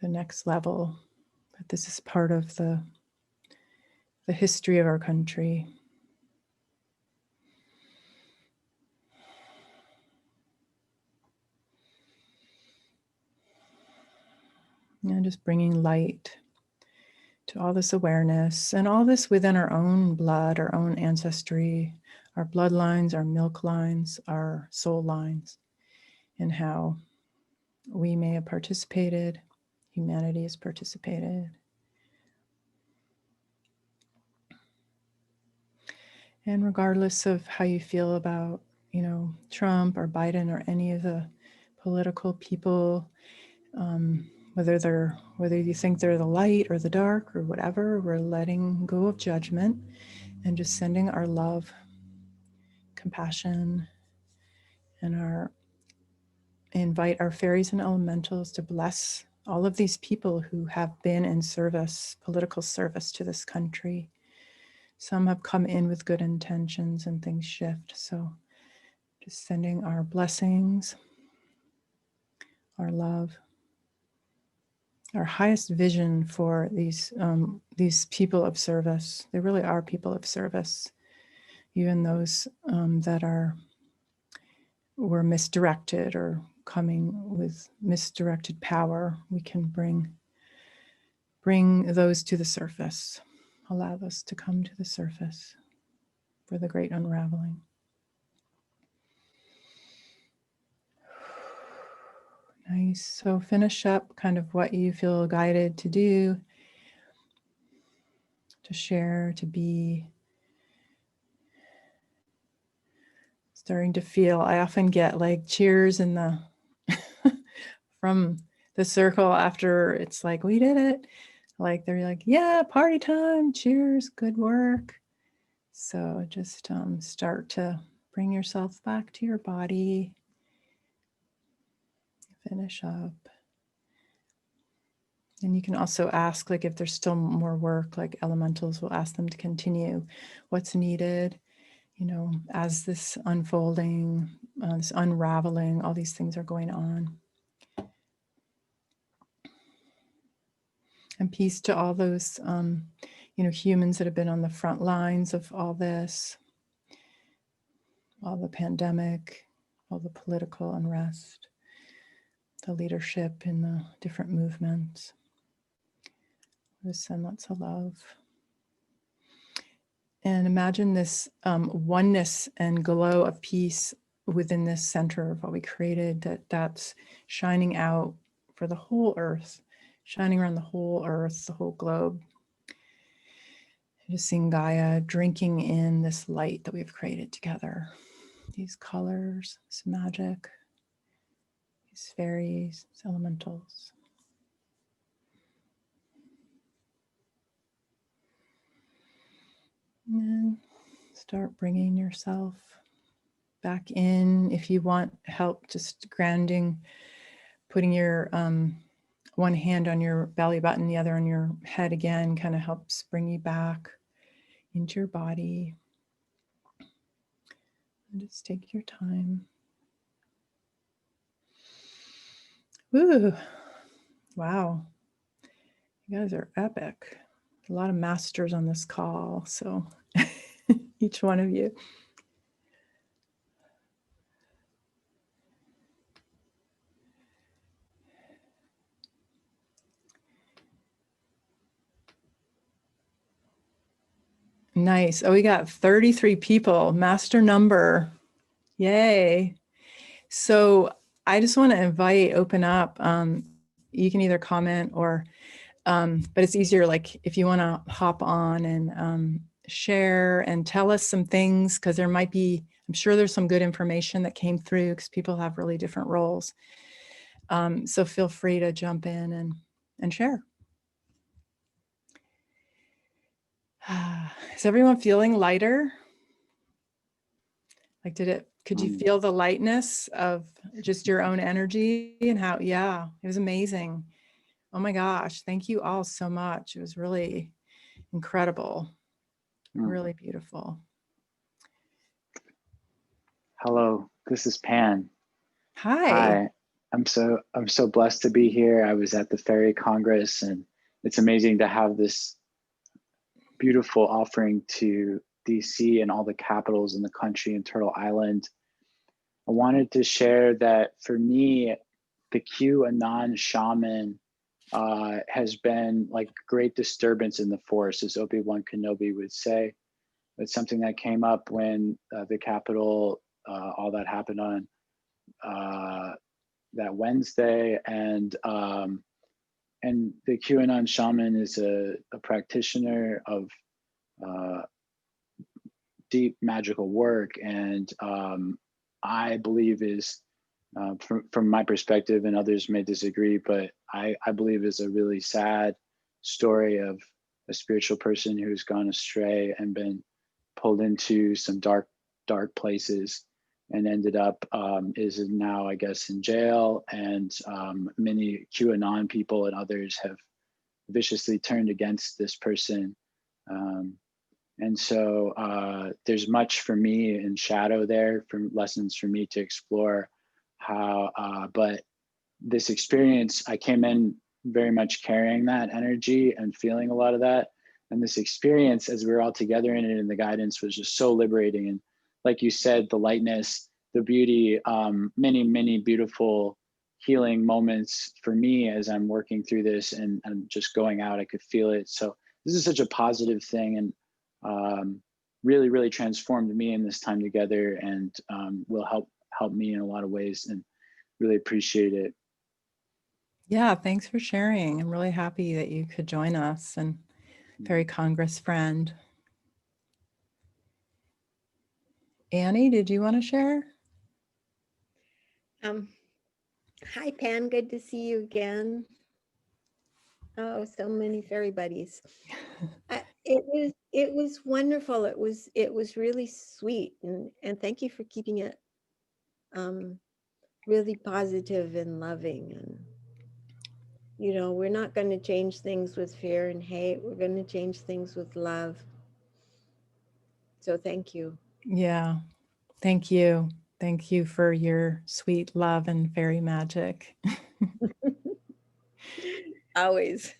Speaker 1: The next level, that this is part of the history of our country. And just bringing light to all this awareness and all this within our own blood, our own ancestry, our bloodlines, our milk lines, our soul lines, and how we may have participated, humanity has participated. And regardless of how you feel about, Trump or Biden or any of the political people, whether you think they're the light or the dark or whatever, we're letting go of judgment and just sending our love, compassion, and invite our fairies and elementals to bless all of these people who have been in service, political service to this country. Some have come in with good intentions and things shift. So just sending our blessings, our love, our highest vision for these people of service. They really are people of service, even those that were misdirected or coming with misdirected power. We can bring those to the surface, allow those to come to the surface for the great unraveling. Nice. So finish up kind of what you feel guided to do, to share, to be. Starting to feel, I often get like cheers in the from the circle after it's like, we did it. Like they're like, yeah, party time, cheers, good work. So just start to bring yourself back to your body. Finish up. And you can also ask, like, if there's still more work, like elementals will ask them to continue what's needed, you know, as this unfolding, this unraveling, all these things are going on. And peace to all those, you know, humans that have been on the front lines of all this, all the pandemic, all the political unrest, the leadership in the different movements. Just send lots of love. And imagine this oneness and glow of peace within this center of what we created, that's shining out for the whole earth, shining around the whole earth, the whole globe. Just seeing Gaia drinking in this light that we've created together. These colors, this magic, these fairies, these elementals. And start bringing yourself back in. If you want help, just grounding, putting your one hand on your belly button, the other on your head again, kind of helps bring you back into your body. And just take your time. Ooh, wow. You guys are epic. A lot of masters on this call, so each one of you. Nice. Oh, we got 33 people, master number. Yay. So I just want to invite, open up. You can either comment or, but it's easier, like if you want to hop on and share and tell us some things, because there might be, I'm sure there's some good information that came through because people have really different roles. So feel free to jump in and share. Is everyone feeling lighter? Like, could you feel the lightness of just your own energy and how, yeah, it was amazing. Oh my gosh, thank you all so much. It was really incredible, really beautiful.
Speaker 2: Hello, this is Pan.
Speaker 1: Hi.
Speaker 2: I'm so blessed to be here. I was at the Fairy Congress, and it's amazing to have this beautiful offering to DC and all the capitals in the country and Turtle Island. I wanted to share that for me, the QAnon shaman has been like great disturbance in the force, as Obi-Wan Kenobi would say. It's something that came up when the Capitol, all that happened on that Wednesday, and the QAnon shaman is a practitioner of deep magical work, and I believe is from my perspective, and others may disagree, but I believe is a really sad story of a spiritual person who's gone astray and been pulled into some dark places and ended up is now, I guess, in jail. And many QAnon people and others have viciously turned against this person. And so there's much for me in shadow there, for lessons for me to explore how, but this experience, I came in very much carrying that energy and feeling a lot of that. And this experience, as we were all together in it, and the guidance was just so liberating. And like you said, the lightness, the beauty, many beautiful healing moments for me as I'm working through this and just going out, I could feel it. So this is such a positive thing, and really transformed me in this time together, and will help me in a lot of ways, and really appreciate it.
Speaker 1: Yeah, thanks for sharing. I'm really happy that you could join us, and Fairy Congress friend. Annie, did you want to share?
Speaker 3: Hi, Pan. Good to see you again. Oh, so many fairy buddies. It was wonderful. It was really sweet, and thank you for keeping it really positive and loving. You know, we're not going to change things with fear and hate. We're going to change things with love. So thank you.
Speaker 1: Yeah. Thank you. Thank you for your sweet love and fairy magic.
Speaker 3: Always.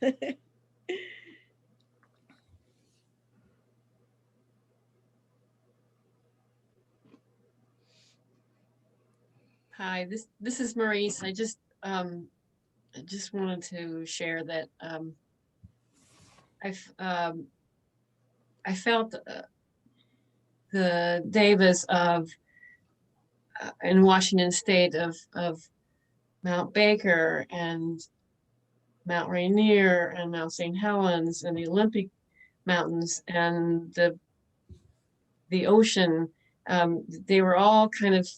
Speaker 4: Hi, this is Maurice. I just wanted to share that I felt the devas of in Washington State of Mount Baker and Mount Rainier and Mount St. Helens and the Olympic Mountains and the ocean. They were all kind of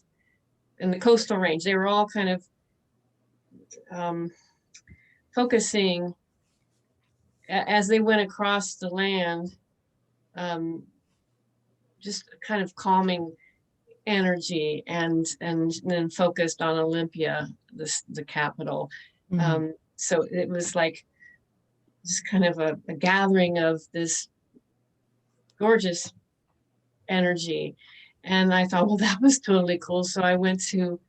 Speaker 4: in the coastal range. They were all kind of focusing as they went across the land, just kind of calming energy, and then focused on Olympia, the capital. So it was like just kind of a gathering of this gorgeous energy. And I thought, well, that was totally cool. So I went to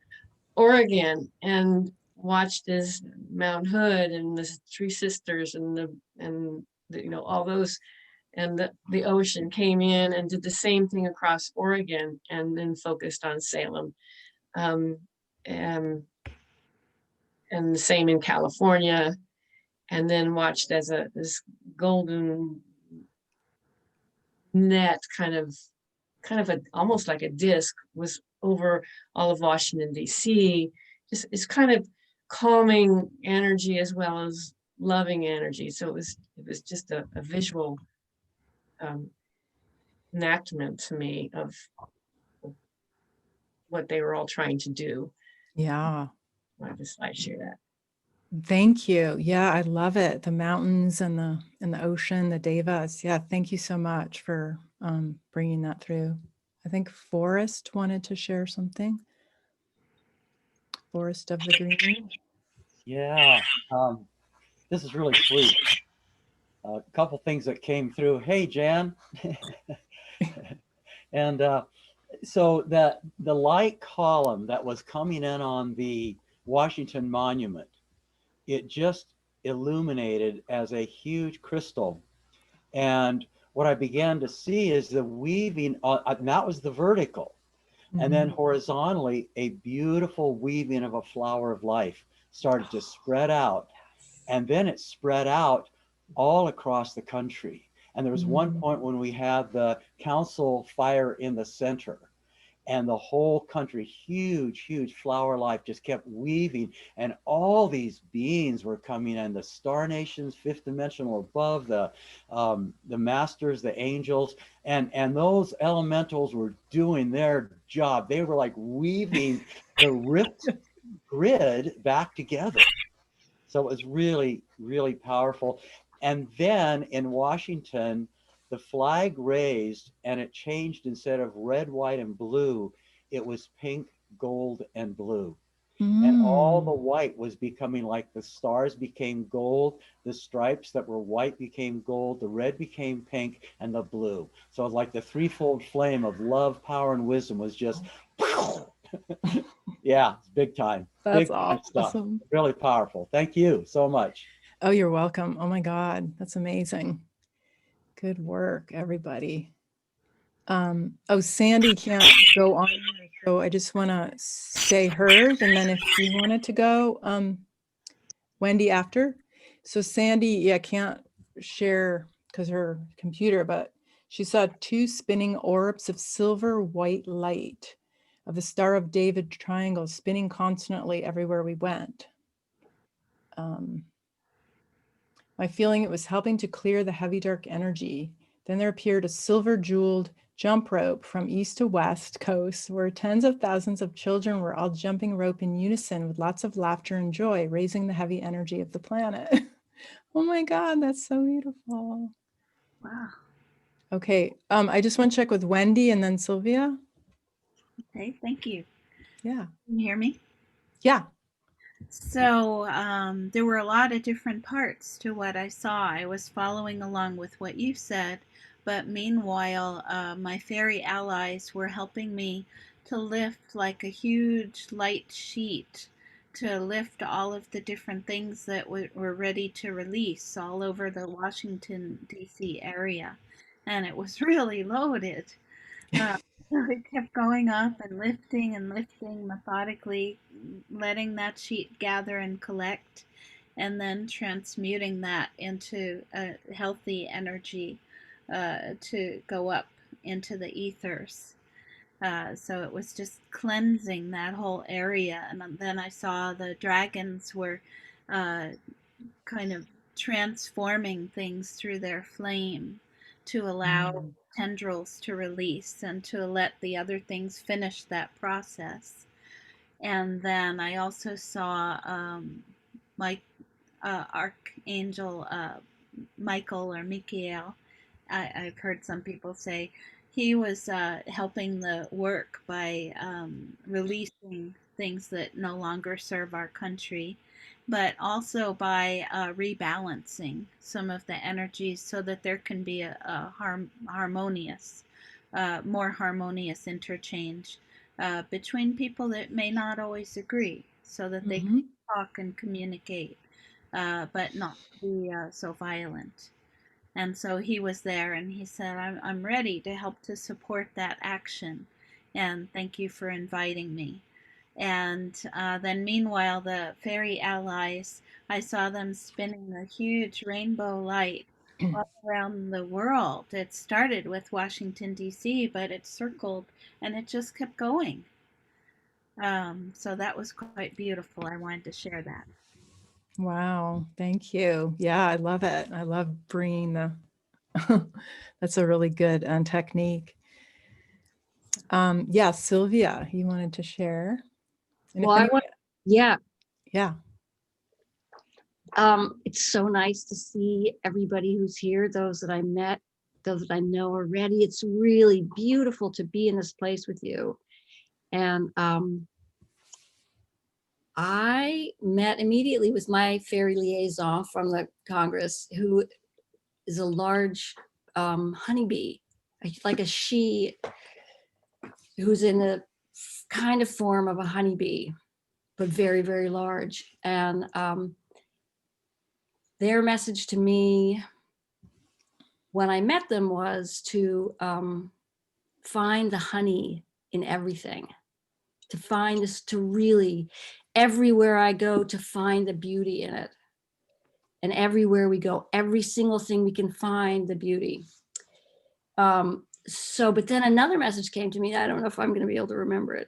Speaker 4: Oregon and watched this Mount Hood and the Three Sisters and you know, all those, and the ocean came in and did the same thing across Oregon, and then focused on Salem. And the same in California, and then watched as this golden net kind of almost like a disc was over all of Washington, D.C. Just it's kind of calming energy as well as loving energy. So it was just a visual enactment to me of what they were all trying to do.
Speaker 1: Yeah.
Speaker 4: I share that.
Speaker 1: Thank you. Yeah, I love it. The mountains and the ocean, the devas. Yeah, thank you so much for bringing that through. I think Forrest wanted to share something. Forest of the Green.
Speaker 5: Yeah, this is really sweet. A couple things that came through. Hey, Jan. And so that the light column that was coming in on the Washington Monument, it just illuminated as a huge crystal. And what I began to see is the weaving, and that was the vertical. And then horizontally, a beautiful weaving of a flower of life started to spread out. And then it spread out all across the country. And there was one point when we had the council fire in the center, and the whole country, huge, huge flower life just kept weaving. And all these beings were coming in, the star nations, fifth dimensional above, the masters, the angels, and those elementals were doing their job. They were like weaving the ripped grid back together. So it was really, really powerful. And then in Washington, the flag raised and it changed. Instead of red, white, and blue, it was pink, gold, and blue. And all the white was becoming like the stars became gold, the stripes that were white became gold, the red became pink, and the blue. So like the threefold flame of love, power, and wisdom was just, yeah, it's big time.
Speaker 1: That's
Speaker 5: big time stuff.
Speaker 1: awesome.
Speaker 5: Really powerful. Thank you so much.
Speaker 1: Oh, you're welcome. Oh my God, that's amazing. Good work, everybody. Oh, Sandy can't go on here, so I just want to say hers, and then if you wanted to go, Wendy after. So Sandy, yeah, can't share because her computer, but she saw 2 spinning orbs of silver white light of the Star of David triangle spinning constantly everywhere we went. My feeling, it was helping to clear the heavy dark energy. Then there appeared a silver jeweled jump rope from east to west coast where tens of thousands of children were all jumping rope in unison with lots of laughter and joy, raising the heavy energy of the planet. Oh my God, that's so beautiful.
Speaker 6: Wow.
Speaker 1: Okay, I just want to check with Wendy and then Sylvia.
Speaker 6: Okay, thank you.
Speaker 1: Yeah.
Speaker 6: Can you hear me?
Speaker 1: Yeah.
Speaker 6: So there were a lot of different parts to what I saw. I was following along with what you said, but meanwhile, my fairy allies were helping me to lift like a huge light sheet, to lift all of the different things that were ready to release all over the Washington, D.C. area. And it was really loaded. Uh, so it kept going up and lifting methodically, letting that sheet gather and collect, and then transmuting that into a healthy energy to go up into the ethers. So it was just cleansing that whole area. And then I saw the dragons were uh, kind of transforming things through their flame to allow tendrils to release and to let the other things finish that process. And then I also saw my Archangel Michael or Michael. I've heard some people say he was helping the work by releasing things that no longer serve our country, but also by rebalancing some of the energies so that there can be a harmonious, more harmonious interchange between people that may not always agree, so that they can talk and communicate, but not be so violent. And so he was there and he said, I'm ready to help to support that action. And thank you for inviting me. And then, meanwhile, the fairy allies, I saw them spinning a huge rainbow light all around the world. It started with Washington, D.C., but it circled and it just kept going. So that was quite beautiful. I wanted to share that.
Speaker 1: Wow, thank you. Yeah, I love it. I love bringing the, that's a really good technique. Yeah, Sylvia, you wanted to share? And
Speaker 7: Well, I want, yeah.
Speaker 1: Yeah.
Speaker 7: It's so nice to see everybody who's here, those that I met, those that I know already. It's really beautiful to be in this place with you. And I met immediately with my fairy liaison from the Congress, who is a large honeybee, like a she who's in the kind of form of a honeybee, but very, very large. And their message to me when I met them was to find the honey in everything, to find this, to really, everywhere I go, to find the beauty in it. And everywhere we go, every single thing we can find the beauty. But then another message came to me. I don't know if I'm going to be able to remember it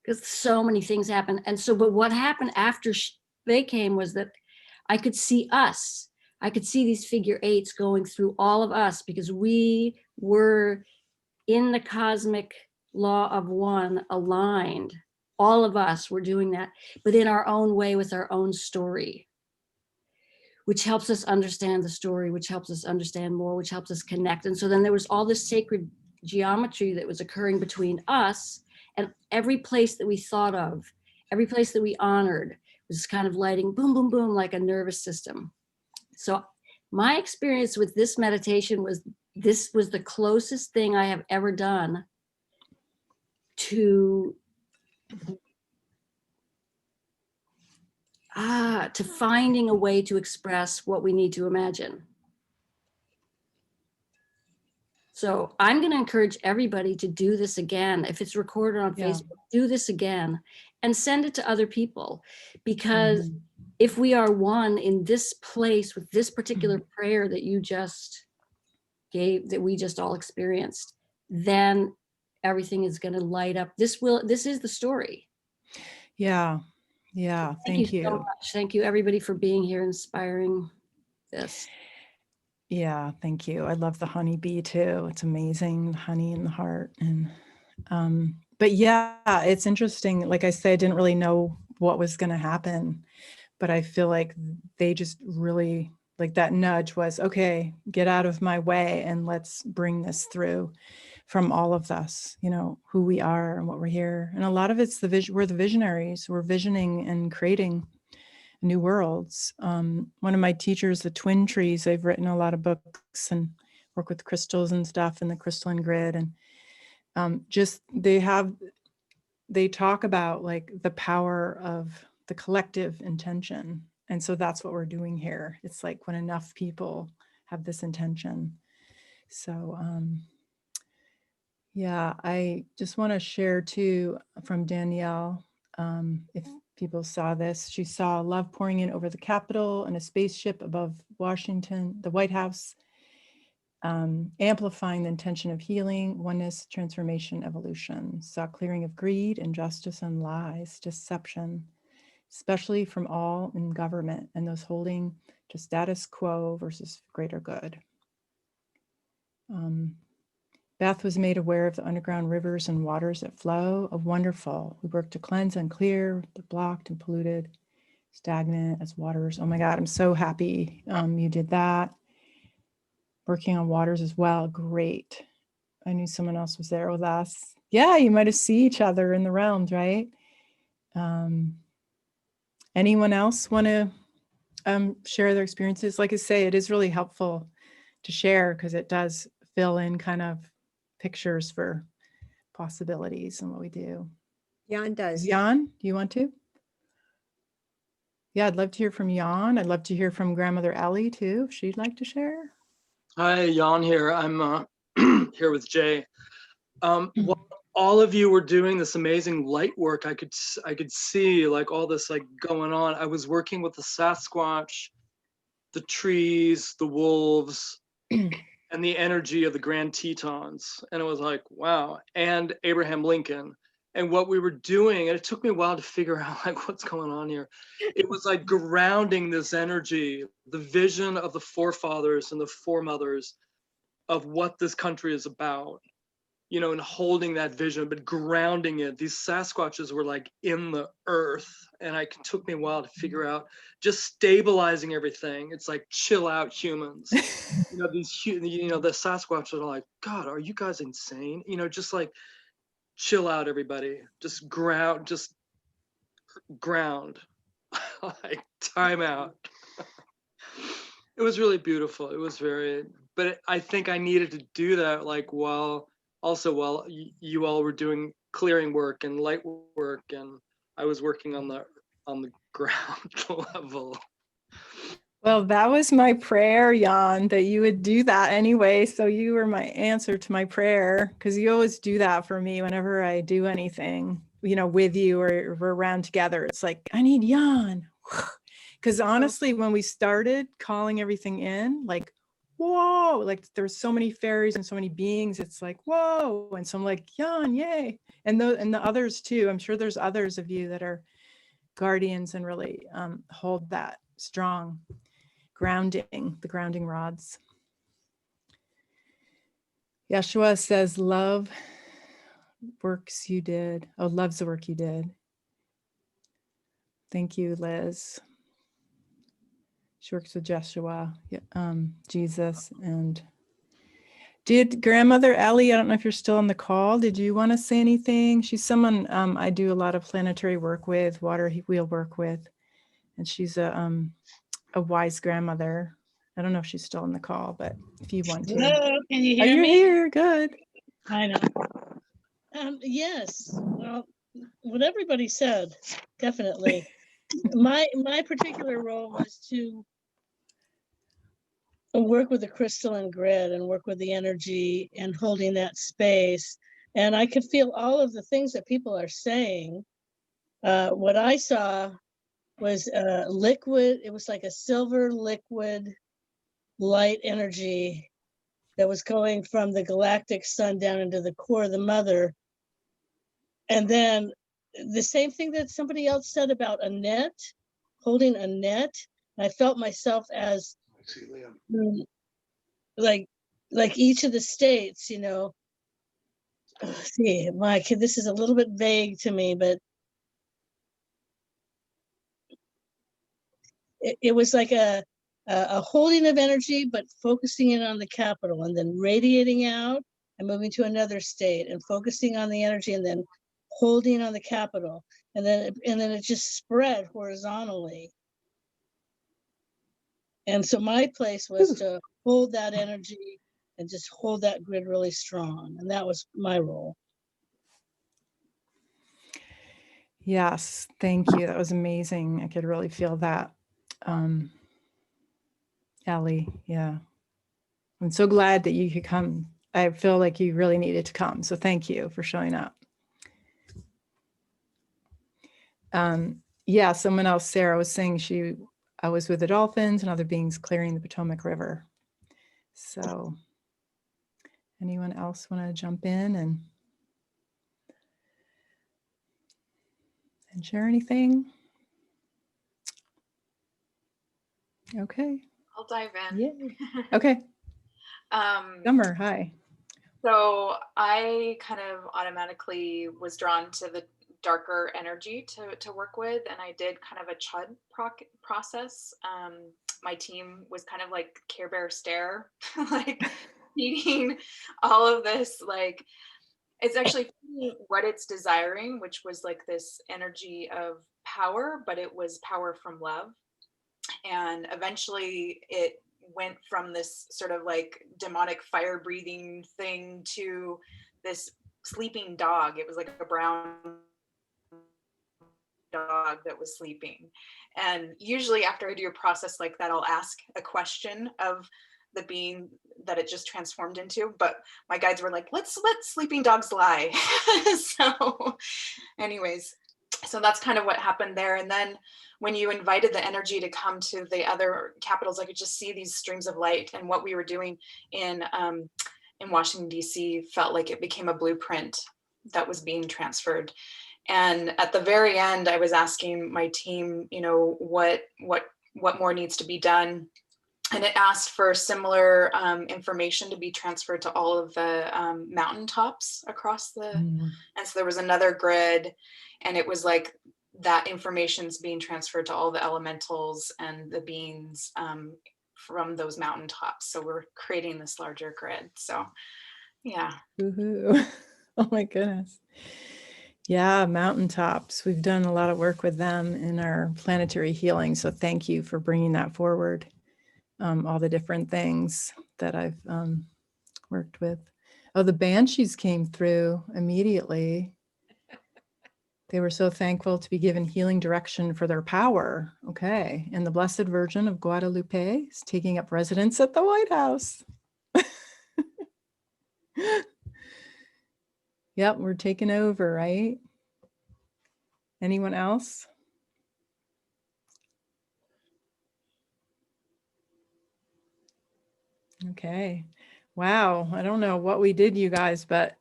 Speaker 7: because so many things happened. And so, but what happened after they came was that I could see us. I could see these figure eights going through all of us because we were in the cosmic law of one aligned. All of us were doing that, but in our own way with our own story, which helps us understand the story, which helps us understand more, which helps us connect. And so then there was all this sacred geometry that was occurring between us and every place that we thought of, every place that we honored was kind of lighting boom, boom, boom, like a nervous system. So my experience with this meditation was, this was the closest thing I have ever done to finding a way to express what we need to imagine. So I'm going to encourage everybody to do this again. If it's recorded on Facebook, do this again and send it to other people. Because if we are one in this place with this particular prayer that you just gave, that we just all experienced, then everything is going to light up. This is the story.
Speaker 1: Yeah. Yeah. Thank you
Speaker 7: so much. Thank you everybody for being here, inspiring this.
Speaker 1: Yeah, thank you. I love the honeybee too. It's amazing, the honey in the heart. And but yeah, it's interesting. Like I say, I didn't really know what was going to happen, but I feel like they just really, like that nudge was, okay, get out of my way and let's bring this through from all of us, you know, who we are and what we're here. And a lot of it's the vision. We're the visionaries. We're visioning and creating new worlds. One of my teachers, the Twin Trees, they've written a lot of books and work with crystals and stuff in the crystalline grid. And just they talk about like the power of the collective intention. And so that's what we're doing here. It's like when enough people have this intention. So yeah, I just want to share too from Danielle, if people saw this, she saw love pouring in over the Capitol and a spaceship above Washington, the White House, amplifying the intention of healing, oneness, transformation, evolution. Saw clearing of greed, injustice, and lies, deception, especially from all in government and those holding to status quo versus greater good. Beth was made aware of the underground rivers and waters that flow of wonderful. We work to cleanse and clear the blocked and polluted, stagnant as waters. Oh my God, I'm so happy you did that. Working on waters as well, great. I knew someone else was there with us. Yeah, you might have seen each other in the realms, right? Anyone else want to share their experiences? Like I say, it is really helpful to share because it does fill in kind of pictures for possibilities and what we do.
Speaker 3: Jan does.
Speaker 1: Jan, do you want to? Yeah, I'd love to hear from Jan. I'd love to hear from Grandmother Ellie too, if she'd like to share.
Speaker 8: Hi, Jan here. I'm here with Jay. While all of you were doing this amazing light work, I could see like all this like going on. I was working with the Sasquatch, the trees, the wolves, and the energy of the Grand Tetons. And it was like, wow. And Abraham Lincoln. And what we were doing, and it took me a while to figure out like what's going on here. It was like grounding this energy, the vision of the forefathers and the foremothers of what this country is about, you know, and holding that vision, but grounding it. These Sasquatches were like in the earth. And it took me a while to figure out just stabilizing everything. It's like, chill out, humans. You know, the Sasquatches are like, God, are you guys insane? You know, just like, chill out, everybody. Just ground, like time out. It was really beautiful. It was but I think I needed to do that like while you all were doing clearing work and light work, and I was working on the ground level.
Speaker 1: Well, that was my prayer, Jan, that you would do that anyway. So you were my answer to my prayer, because you always do that for me whenever I do anything, you know, with you or we're around together. It's like, I need Jan. Because honestly, when we started calling everything in, like, whoa, like there's so many fairies and so many beings. It's like, whoa. And so I'm like, Jan, yay. And the others too. I'm sure there's others of you that are guardians and really hold that strong grounding, the grounding rods. Yeshua says, love works you did. Oh, loves the work you did. Thank you, Liz. She works with Jeshua, Jesus. And did Grandmother Ellie, I don't know if you're still on the call, did you want to say anything? She's someone I do a lot of planetary work with, water wheel work with, and she's a wise grandmother. I don't know if she's still on the call, but if you want to.
Speaker 9: Hello, can you hear
Speaker 1: me?
Speaker 9: me?
Speaker 1: Here, good.
Speaker 9: I know. Yes, well, what everybody said, definitely. My particular role was to work with the crystalline grid and work with the energy and holding that space. And I could feel all of the things that people are saying. What I saw was liquid. It was like a silver liquid light energy that was going from the galactic sun down into the core of the mother. And then the same thing that somebody else said about a net, holding a net. I felt myself as like each of the states, you know. See, Mike, this is a little bit vague to me, but it was like a holding of energy, but focusing in on the capital and then radiating out and moving to another state and focusing on the energy and then holding on the capital. And then it just spread horizontally. And so my place was to hold that energy and just hold that grid really strong. And that was my role.
Speaker 1: Yes, thank you. That was amazing. I could really feel that. Ellie, yeah. I'm so glad that you could come. I feel like you really needed to come. So thank you for showing up. Yeah, someone else, Sarah, was saying I was with the dolphins and other beings clearing the Potomac River. So anyone else want to jump in and share anything? Okay.
Speaker 10: I'll dive in.
Speaker 1: Yeah. Okay. Summer, hi.
Speaker 10: So I kind of automatically was drawn to the darker energy to work with, and I did kind of a chud process. My team was kind of like Care Bear stare, like feeding all of this, like it's actually feeding what it's desiring, which was like this energy of power, but it was power from love. And eventually it went from this sort of like demonic fire breathing thing to this sleeping dog. It was like a brown dog that was sleeping. And usually after I do a process like that, I'll ask a question of the being that it just transformed into, but my guides were like, let's let sleeping dogs lie. So anyways, so that's kind of what happened there. And then when you invited the energy to come to the other capitals, I could just see these streams of light, and what we were doing in Washington, D.C. felt like it became a blueprint that was being transferred. And at the very end, I was asking my team, you know, what more needs to be done. And it asked for similar information to be transferred to all of the mountaintops across the, and so there was another grid, and it was like that information's being transferred to all the elementals and the beings from those mountaintops. So we're creating this larger grid. So yeah.
Speaker 1: Woohoo. Oh my goodness. Yeah, mountaintops. We've done a lot of work with them in our planetary healing. So thank you for bringing that forward. All the different things that I've worked with. Oh, the banshees came through immediately. They were so thankful to be given healing direction for their power. Okay. And the Blessed Virgin of Guadalupe is taking up residence at the White House. Yep, we're taking over, right? Anyone else? Okay. Wow. I don't know what we did, you guys, but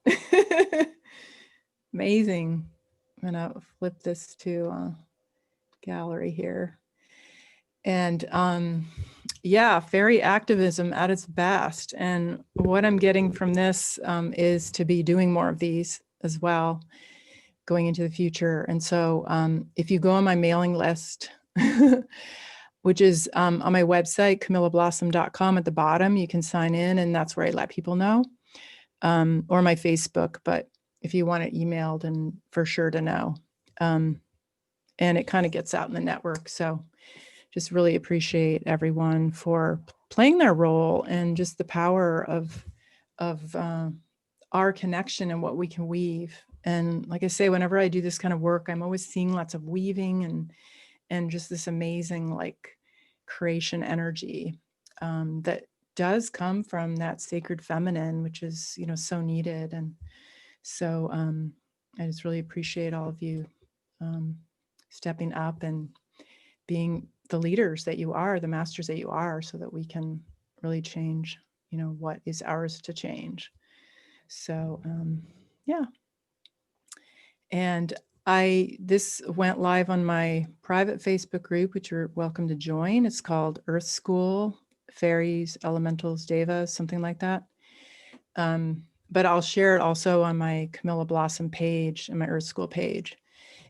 Speaker 1: amazing. I'm going to flip this to gallery here. And yeah, fairy activism at its best. And what I'm getting from this is to be doing more of these as well, going into the future. And so if you go on my mailing list, which is on my website, camillablossom.com, at the bottom, you can sign in, and that's where I let people know, or my Facebook. But if you want it emailed, and for sure to know. And it kind of gets out in the network. So just really appreciate everyone for playing their role, and just the power of our connection and what we can weave. And like I say, whenever I do this kind of work, I'm always seeing lots of weaving and just this amazing like creation energy that does come from that sacred feminine, which is, you know, so needed. And so I just really appreciate all of you stepping up and being the leaders that you are, the masters that you are, so that we can really change, you know, what is ours to change. So yeah. And this went live on my private Facebook group, which you're welcome to join. It's called Earth School, Fairies, Elementals, Devas, something like that. But I'll share it also on my Camilla Blossom page and my Earth School page.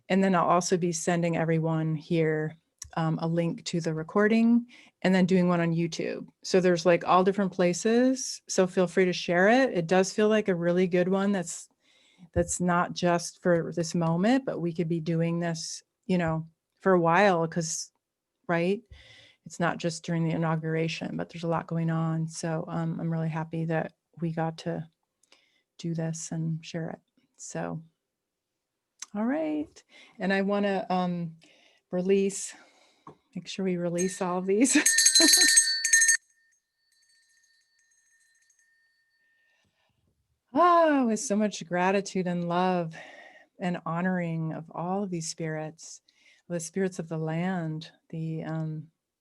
Speaker 1: And then I'll also be sending everyone here a link to the recording, and then doing one on YouTube. So there's like all different places. So feel free to share it. It does feel like a really good one that's not just for this moment, but we could be doing this, you know, for a while, because, right, it's not just during the inauguration, but there's a lot going on. So I'm really happy that we got to do this and share it. So, all right. And I want to make sure we release all of these. Oh, with so much gratitude and love and honoring of all of these spirits, the spirits of the land, the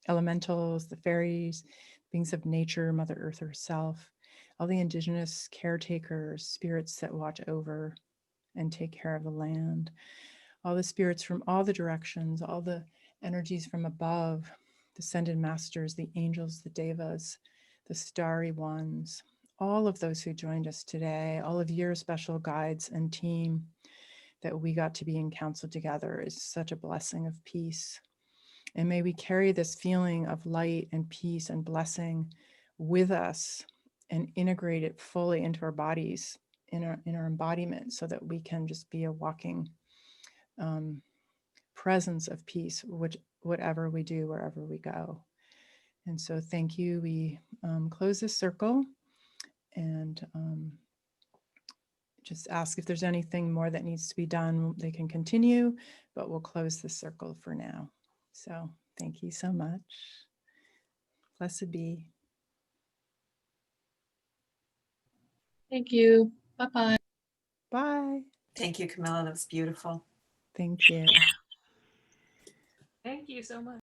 Speaker 1: elementals, the fairies, beings of nature, Mother Earth herself, all the indigenous caretakers, spirits that watch over and take care of the land, all the spirits from all the directions, all the energies from above, descended masters, the angels, the devas, the starry ones, all of those who joined us today, all of your special guides and team that we got to be in council together is such a blessing of peace. And may we carry this feeling of light and peace and blessing with us and integrate it fully into our bodies, in our embodiment, so that we can just be a walking presence of peace, whatever we do, wherever we go. And so thank you. We close this circle and just ask if there's anything more that needs to be done. They can continue, but we'll close the circle for now. So thank you so much. Blessed be.
Speaker 4: Thank you. Bye-bye.
Speaker 1: Bye.
Speaker 10: Thank you, Camilla. That was beautiful.
Speaker 1: Thank you.
Speaker 7: Thank you so much.